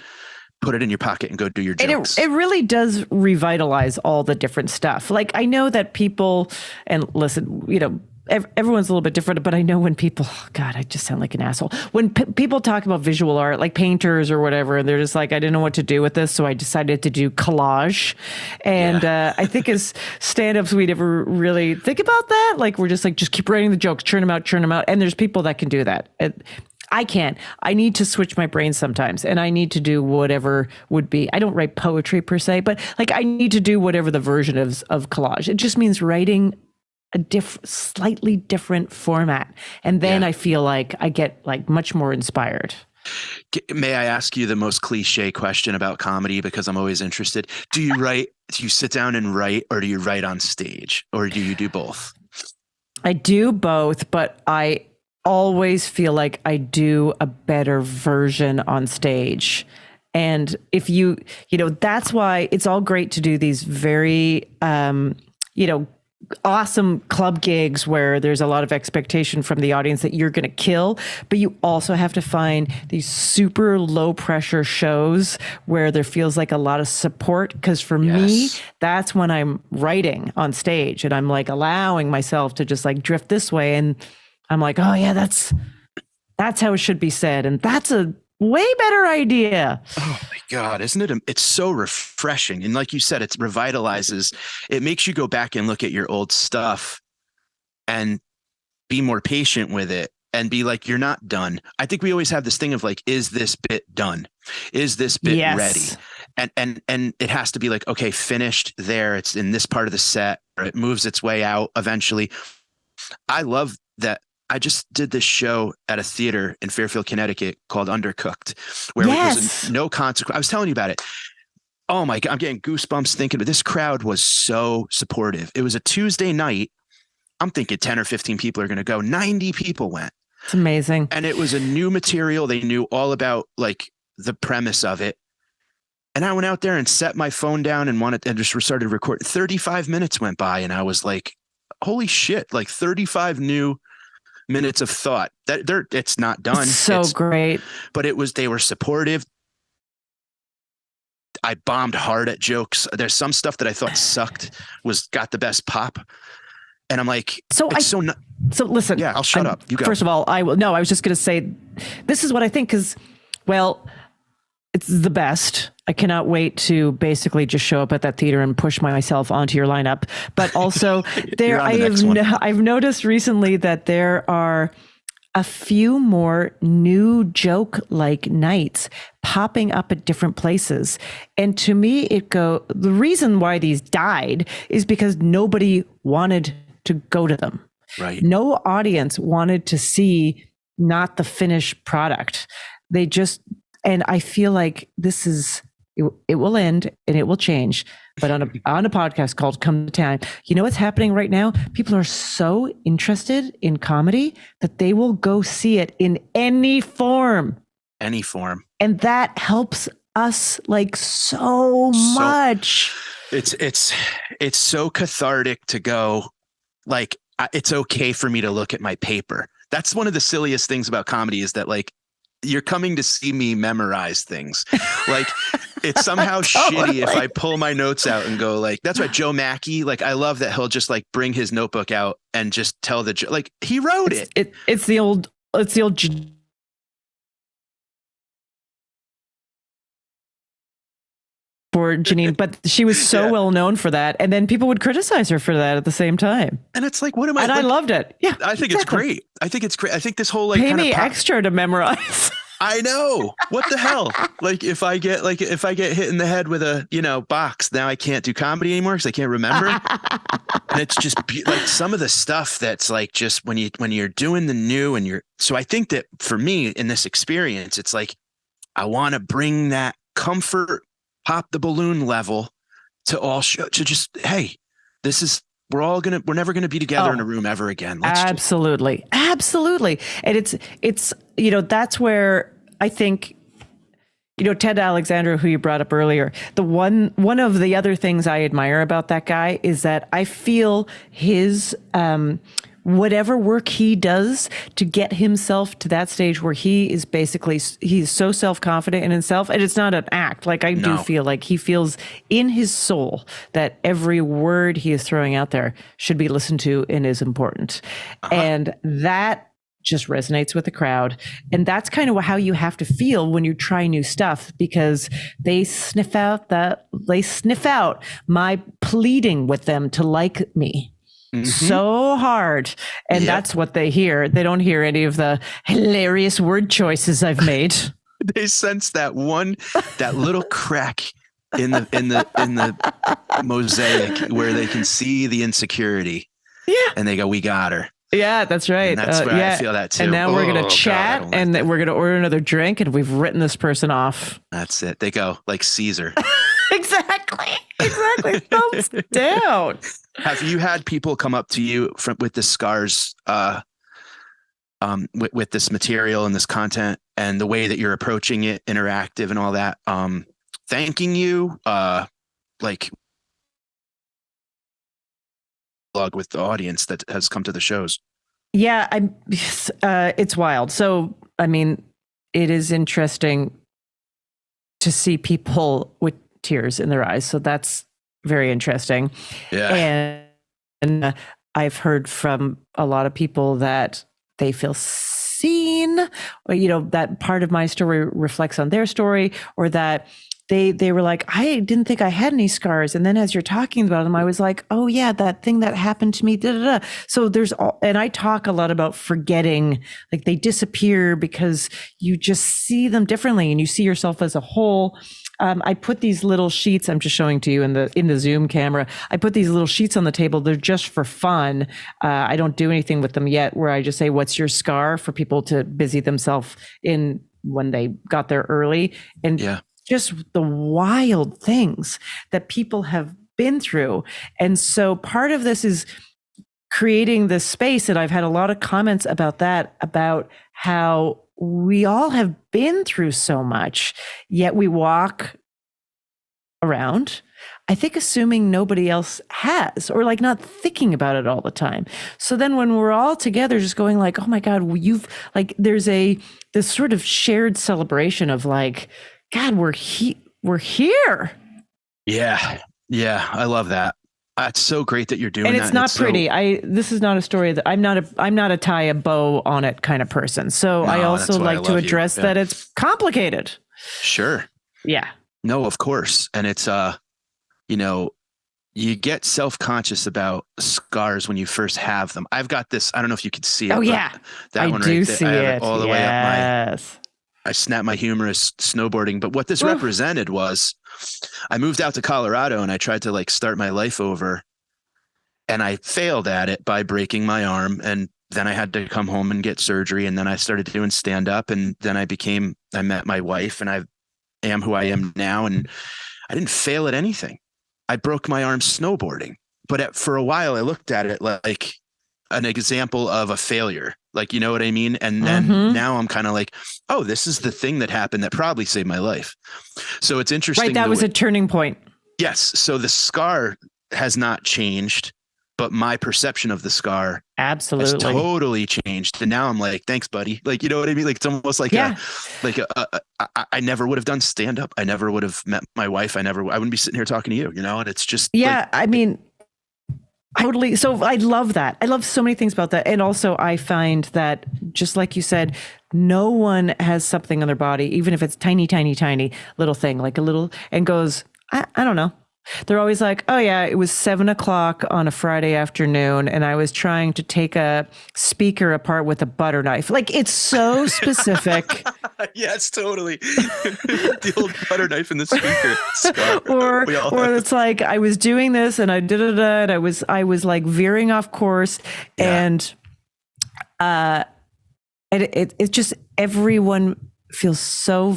put it in your pocket and go do your jokes. It really does revitalize all the different stuff. Like, I know that people, and listen, you know, everyone's a little bit different, but I know when people, God, I just sound like an asshole. When people talk about visual art, like painters or whatever, and they're just like, I didn't know what to do with this, so I decided to do collage. And I think as stand-ups, we never really think about that. Like, we're just like, just keep writing the jokes, churn them out. And there's people that can do that. I can't. I need to switch my brain sometimes, and I need to do whatever would be. I don't write poetry per se, but like I need to do whatever the version of collage. It just means writing a slightly different format, and then I feel like I get like much more inspired. May I ask you the most cliche question about comedy, because I'm always interested? Do you sit down and write, or do you write on stage, or do you do both? I do both, but I always feel like I do a better version on stage. And if you know, that's why it's all great to do these very, you know, awesome club gigs where there's a lot of expectation from the audience that you're going to kill, but you also have to find these super low pressure shows where there feels like a lot of support. Because for me, that's when I'm writing on stage and I'm like allowing myself to just like drift this way. And I'm like, oh yeah, that's how it should be said. And that's a way better idea. Oh my God, isn't it? It's so refreshing. And like you said, it revitalizes. It makes you go back and look at your old stuff and be more patient with it and be like, you're not done. I think we always have this thing of like, is this bit done? Is this bit ready? And it has to be like, okay, finished there. It's in this part of the set, or it moves its way out eventually. I love that. I just did this show at a theater in Fairfield, Connecticut called Undercooked, where it was no consequence. I was telling you about it. Oh my God, I'm getting goosebumps thinking of it. This crowd was so supportive. It was a Tuesday night. I'm thinking 10 or 15 people are going to go. 90 people went. It's amazing. And it was a new material. They knew all about like the premise of it. And I went out there and set my phone down and just started recording. 35 minutes went by and I was like, holy shit, like 35 new minutes of thought. It's not done. It's great. But they were supportive. I bombed hard at jokes. There's some stuff that I thought sucked got the best pop. And I'm like, so listen. Yeah, I'll shut up. You go. First of all, I was just going to say, this is what I think, because, well, it's the best. I cannot wait to basically just show up at that theater and push myself onto your lineup. But also I've noticed recently that there are a few more new joke-like nights popping up at different places. And to me, the reason why these died is because nobody wanted to go to them. Right. No audience wanted to see not the finished product. And I feel like it will end and it will change. But on a podcast called Come to Town, you know what's happening right now? People are so interested in comedy that they will go see it in any form. Any form. And that helps us like so much. It's so cathartic to go, like, it's okay for me to look at my paper. That's one of the silliest things about comedy is that, like, you're coming to see me memorize things. Like, it's somehow shitty if I pull my notes out and go like, that's why Joe Mackey, like, I love that he'll just like bring his notebook out and just tell the joke. Like, he wrote it. It's the old for Janine, but she was so well known for that, and then people would criticize her for that at the same time. And it's like, what am I? And I loved it. Yeah, I think it's great. I think it's great. I think this whole like pay me extra to memorize. I know. What the hell? Like, if I get hit in the head with a box, now I can't do comedy anymore because I can't remember. And it's just like some of the stuff that's like just when you're doing the new and so I think that for me in this experience, it's like I want to bring that comfort, pop the balloon level to all show, to just, hey, we're never gonna be together in a room ever again. Absolutely. And it's that's where I think Ted Alexandra, who you brought up earlier, one of the other things I admire about that guy is that I feel his whatever work he does to get himself to that stage where he's so self-confident in himself, and it's not an act. Like I do feel like he feels in his soul that every word he is throwing out there should be listened to and is important. And that just resonates with the crowd. And that's kind of how you have to feel when you try new stuff, because they sniff out my pleading with them to like me so hard. And that's what they hear. They don't hear any of the hilarious word choices I've made. They sense that little crack in the mosaic where they can see the insecurity. Yeah. And they go, we got her. Yeah, that's right. And that's where I feel that too. And now we're going to chat and we're going to order another drink, and we've written this person off. That's it. They go like Caesar. Exactly. Thumbs down. Have you had people come up to you with the scars, with this material and this content and the way that you're approaching it, interactive and all that, thanking you, like with the audience that has come to the shows? Yeah, it's wild. So, I mean, it is interesting to see people with tears in their eyes. So that's very interesting. Yeah. And I've heard from a lot of people that they feel seen, or, that part of my story reflects on their story, or that they were like, I didn't think I had any scars. And then as you're talking about them, I was like, oh yeah, that thing that happened to me. So and I talk a lot about forgetting, like they disappear because you just see them differently and you see yourself as a whole. I put these little sheets, I'm just showing to you in the Zoom camera. I put these little sheets on the table. They're just for fun. I don't do anything with them yet, where I just say, what's your scar, for people to busy themselves in when they got there early. And just the wild things that people have been through. And so part of this is creating this space, and I've had a lot of comments about that, about how we all have been through so much, yet we walk around, I think, assuming nobody else has, or like not thinking about it all the time. So then when we're all together just going like, oh my God, there's this sort of shared celebration of like, God, we're here. Yeah. I love that. It's so great that you're doing and that. And it's not pretty. This is not a story that I'm not a tie a bow on it kind of person. So I also like to address that it's complicated. Sure. Yeah. No, of course. And it's, you get self-conscious about scars when you first have them. I've got this, I don't know if you can see it. Oh yeah. That one do right see there, it. all the way up I snapped my humerus snowboarding. But what this represented was, I moved out to Colorado and I tried to like start my life over, and I failed at it by breaking my arm. And then I had to come home and get surgery. And then I started doing stand up, and then I met my wife, and I am who I am now. And I didn't fail at anything. I broke my arm snowboarding, but for a while I looked at it like an example of a failure. Like, you know what I mean? And then now I'm kind of like, oh, this is the thing that happened that probably saved my life. So it's interesting. Right. That was a turning point. Yes. So the scar has not changed, but my perception of the scar has totally changed. And now I'm like, thanks, buddy. Like, you know what I mean? Like, it's almost like, I never would have done stand up. I never would have met my wife. I wouldn't be sitting here talking to you, and it's just, I mean, totally. So I love that. I love so many things about that. And also I find that, just like you said, no one has something on their body, even if it's tiny, tiny, tiny little thing, like a little, and goes, I don't know. They're always like, oh yeah, it was 7:00 on a Friday afternoon, and I was trying to take a speaker apart with a butter knife. Like, it's so specific. Yes, totally. The old butter knife in the speaker. or it's like, I was doing this and and I was like veering off course, and it just, everyone feels so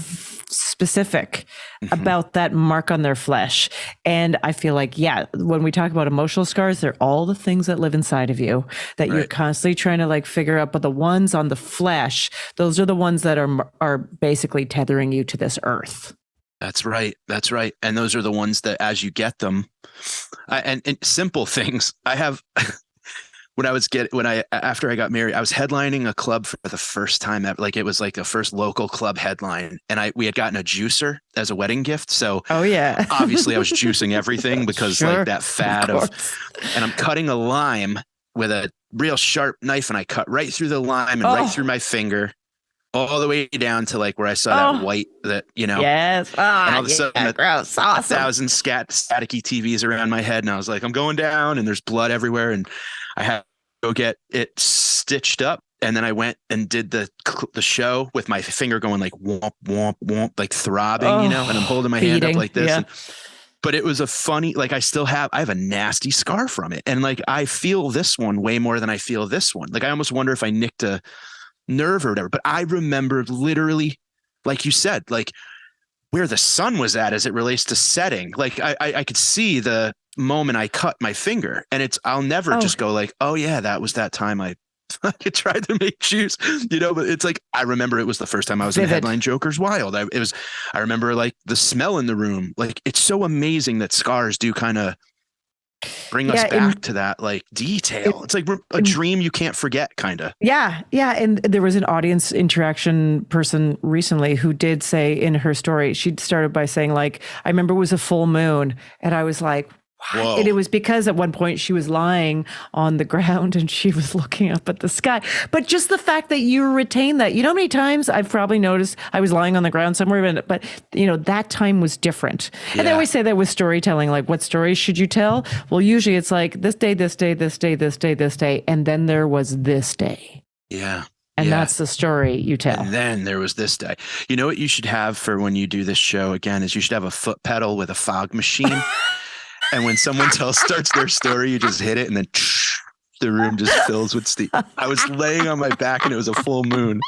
specific about that mark on their flesh. And I feel like, when we talk about emotional scars, they're all the things that live inside of you that you're constantly trying to like figure out. But the ones on the flesh, those are the ones that are basically tethering you to this earth. That's right. And those are the ones that, as you get them, and simple things, I have after I got married, I was headlining a club for the first time ever. Like it was like a first local club headline, and we had gotten a juicer as a wedding gift. So obviously I was juicing everything because like that fad of, and I'm cutting a lime with a real sharp knife, and I cut right through the lime and right through my finger, all the way down to like where I saw that white, that, Yes. And all of a sudden, gross. Awesome. 1,000 staticky TVs around my head. And I was like, I'm going down, and there's blood everywhere. And I had to go get it stitched up. And then I went and did the show with my finger going like womp, womp, womp, like throbbing, and I'm holding my hand up like this. Yeah. But it was a funny, like I have a nasty scar from it. And like, I feel this one way more than I feel this one. Like, I almost wonder if I nicked a nerve or whatever. But I remember literally, like you said, like where the sun was at as it relates to setting. Like I could see the moment I cut my finger, and I'll never just go like, oh yeah, that was that time I tried to make juice, but it's like, I remember it was the first time I was in the headline Joker's Wild. I remember like the smell in the room. Like, it's so amazing that scars do kind of bring us back to that like detail. It's like a dream you can't forget, kind of. Yeah. And there was an audience interaction person recently who did say in her story, she started by saying like, I remember it was a full moon, and I was like, whoa. And it was because at one point she was lying on the ground and she was looking up at the sky. But just the fact that you retain that, how many times I've probably noticed I was lying on the ground somewhere, but that time was different. Yeah. And they always say that with storytelling, like, what stories should you tell? Well, usually it's like this day, this day, this day, this day, this day. And then there was this day. Yeah. And that's the story you tell. And then there was this day. You know what you should have for when you do this show again is you should have a foot pedal with a fog machine. And when someone starts their story, you just hit it, and then the room just fills with steam. I was laying on my back, and it was a full moon.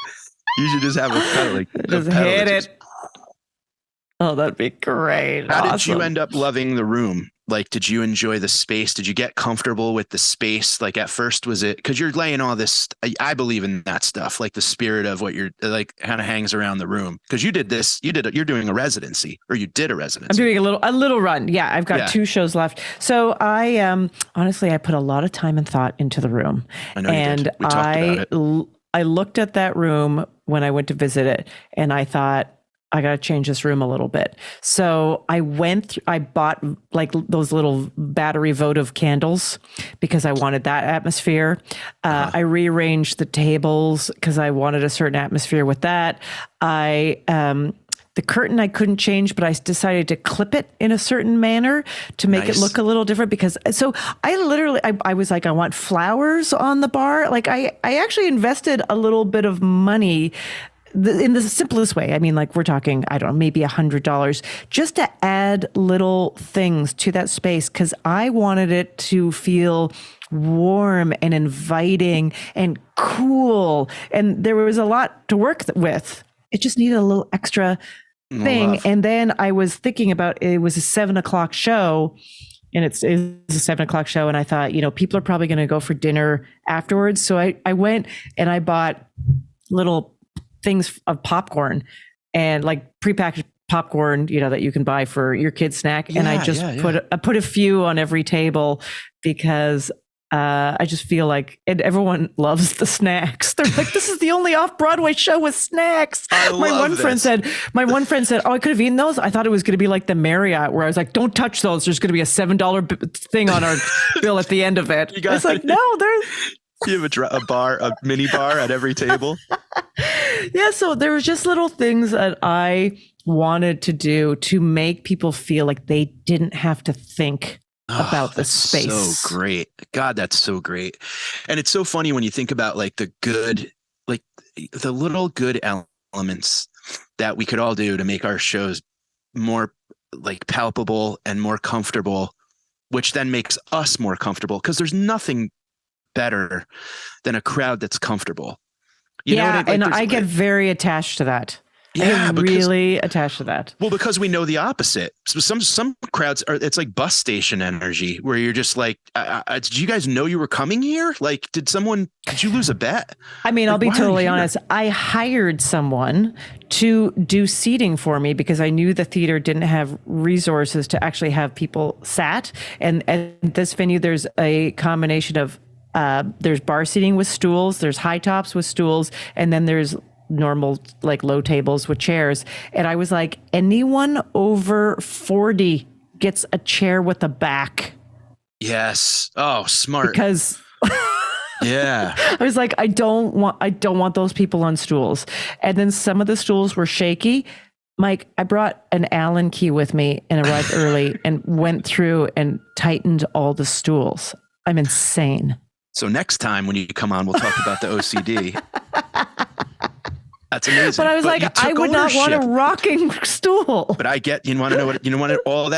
You should just have a pedal, like just hit it. Oh, that'd be great. How did you end up loving the room? Like, did you enjoy the space? Did you get comfortable with the space? Like, at first, was it because you're laying all this? I believe in that stuff, like the spirit of what you're like kind of hangs around the room. Because you did this, you're doing a residency, or you did a residency. I'm doing a little run. Yeah, I've got 2 shows left. So I honestly, I put a lot of time and thought into the room. I know you did. We talked about it. I looked at that room when I went to visit it, and I thought, I got to change this room a little bit. So I bought like those little battery votive candles because I wanted that atmosphere. I rearranged the tables because I wanted a certain atmosphere with that. The curtain I couldn't change, but I decided to clip it in a certain manner to make it look a little different so I was like, I want flowers on the bar. Like I actually invested a little bit of money in the simplest way. I mean, like, we're talking, I don't know, maybe $100 just to add little things to that space, because I wanted it to feel warm and inviting and cool. And there was a lot to work with. It just needed a little extra thing. And then I was thinking about, it was a 7:00 show, and it's a 7:00 show. And I thought, people are probably going to go for dinner afterwards. So I went and I bought little things of popcorn, and like prepackaged popcorn, that you can buy for your kid's snack. And I just put a few on every table because I just feel like, and everyone loves the snacks. They're like, this is the only off-Broadway show with snacks. My one friend said, oh, I could have eaten those. I thought it was going to be like the Marriott, where I was like, don't touch those. There's going to be a $7 thing on our bill at the end of it. It's like, no, there's... You have a mini bar at every table. Yeah, so there was just little things that I wanted to do to make people feel like they didn't have to think about the space. So great. God, that's so great. And it's so funny when you think about like the good, like the little good elements that we could all do to make our shows more like palpable and more comfortable, which then makes us more comfortable, because there's nothing better than a crowd that's comfortable. And I get very attached to that. Yeah, really attached to that. Well, because we know the opposite. So some crowds it's like bus station energy, where you're just like, did you guys know you were coming here? Like, did you lose a bet? I mean, I'll be totally honest. I hired someone to do seating for me because I knew the theater didn't have resources to actually have people sat. And at this venue, there's a combination of There's bar seating with stools. There's high tops with stools. And then there's normal, like low tables with chairs. And I was like, anyone over 40 gets a chair with a back. Yes. Oh, smart. Because yeah, I was like, I don't want those people on stools. And then some of the stools were shaky. Mike, I brought an Allen key with me and arrived early and went through and tightened all the stools. I'm insane. So next time when you come on, we'll talk about the OCD. That's amazing. But I was like, I would not want a rocking stool. But I get, you want to know what all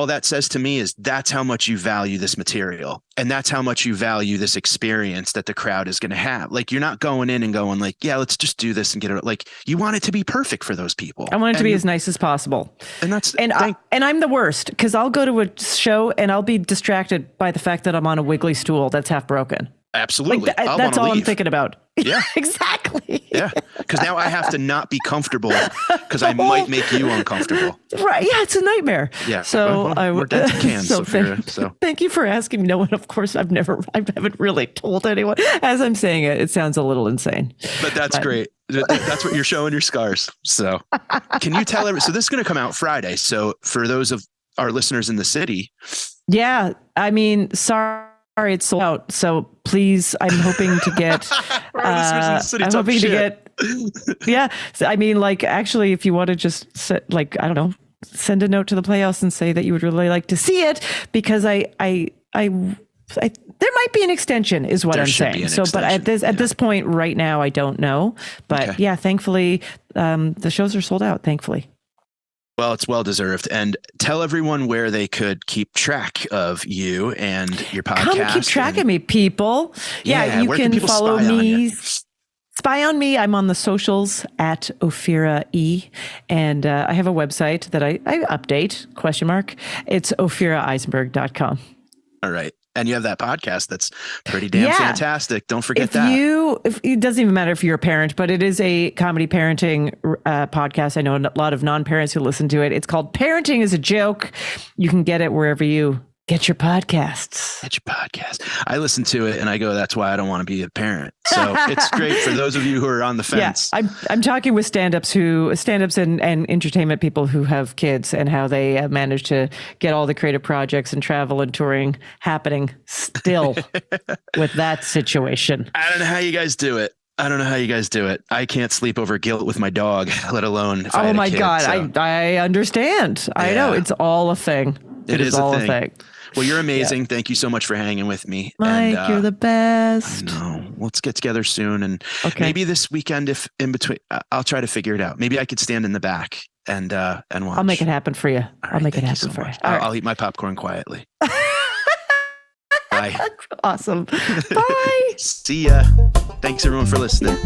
that says to me is that's how much you value this material. And that's how much you value this experience that the crowd is going to have. Like, you're not going in and going like, yeah, let's just do this and get it. Like, you want it to be perfect for those people. I want it to be as nice as possible. And that's, and I'm the worst, because I'll go to a show and I'll be distracted by the fact that I'm on a wiggly stool that's half broken. Absolutely. Like that's all I'm thinking about. Yeah. Exactly. Yeah. Because now I have to not be comfortable because I might make you uncomfortable. Right. Yeah. It's a nightmare. Yeah. So we're dead to cans, thank you for asking me. No one, of course, I haven't really told anyone. As I'm saying it sounds a little insane. But that's great. That's what you're showing your scars. So can you tell so this is going to come out Friday. So for those of our listeners in the city. Yeah. I mean, sorry, it's sold out. So please, I'm hoping to get, yeah. So, I mean, like, actually, if you want to just send a note to the Playhouse and say that you would really like to see it, because I there might be an extension is what I'm saying. So, but at this point right now, I don't know, but yeah, thankfully, the shows are sold out, thankfully. Well, it's well-deserved. And tell everyone where they could keep track of you and your podcast. Come keep track of me, people. Yeah, you can follow me. Spy on me. I'm on the socials at Ophira E. And I have a website that I update, ? It's ophiraeisenberg.com. All right. And you have that podcast that's pretty damn fantastic. Don't forget that. If it doesn't even matter if you're a parent, but it is a comedy parenting podcast. I know a lot of non-parents who listen to it. It's called Parenting is a Joke. You can get it wherever you get your podcasts. I listen to it and I go, that's why I don't want to be a parent. So it's great for those of you who are on the fence. Yeah, I'm talking with stand-ups and entertainment people who have kids, and how they manage to get all the creative projects and travel and touring happening still with that situation. I don't know how you guys do it. I can't sleep over guilt with my dog, let alone if I had a kid, God. So. I understand. Yeah. I know. It's all a thing. It is all a thing. Well, you're amazing. Yeah. Thank you so much for hanging with me. Mike, you're the best. I know. Let's get together soon. And maybe this weekend, if in between, I'll try to figure it out. Maybe I could stand in the back and watch. I'll make it happen for you. I'll make it happen for you. I'll eat my popcorn quietly. Bye. Awesome. Bye. See ya. Thanks everyone for listening.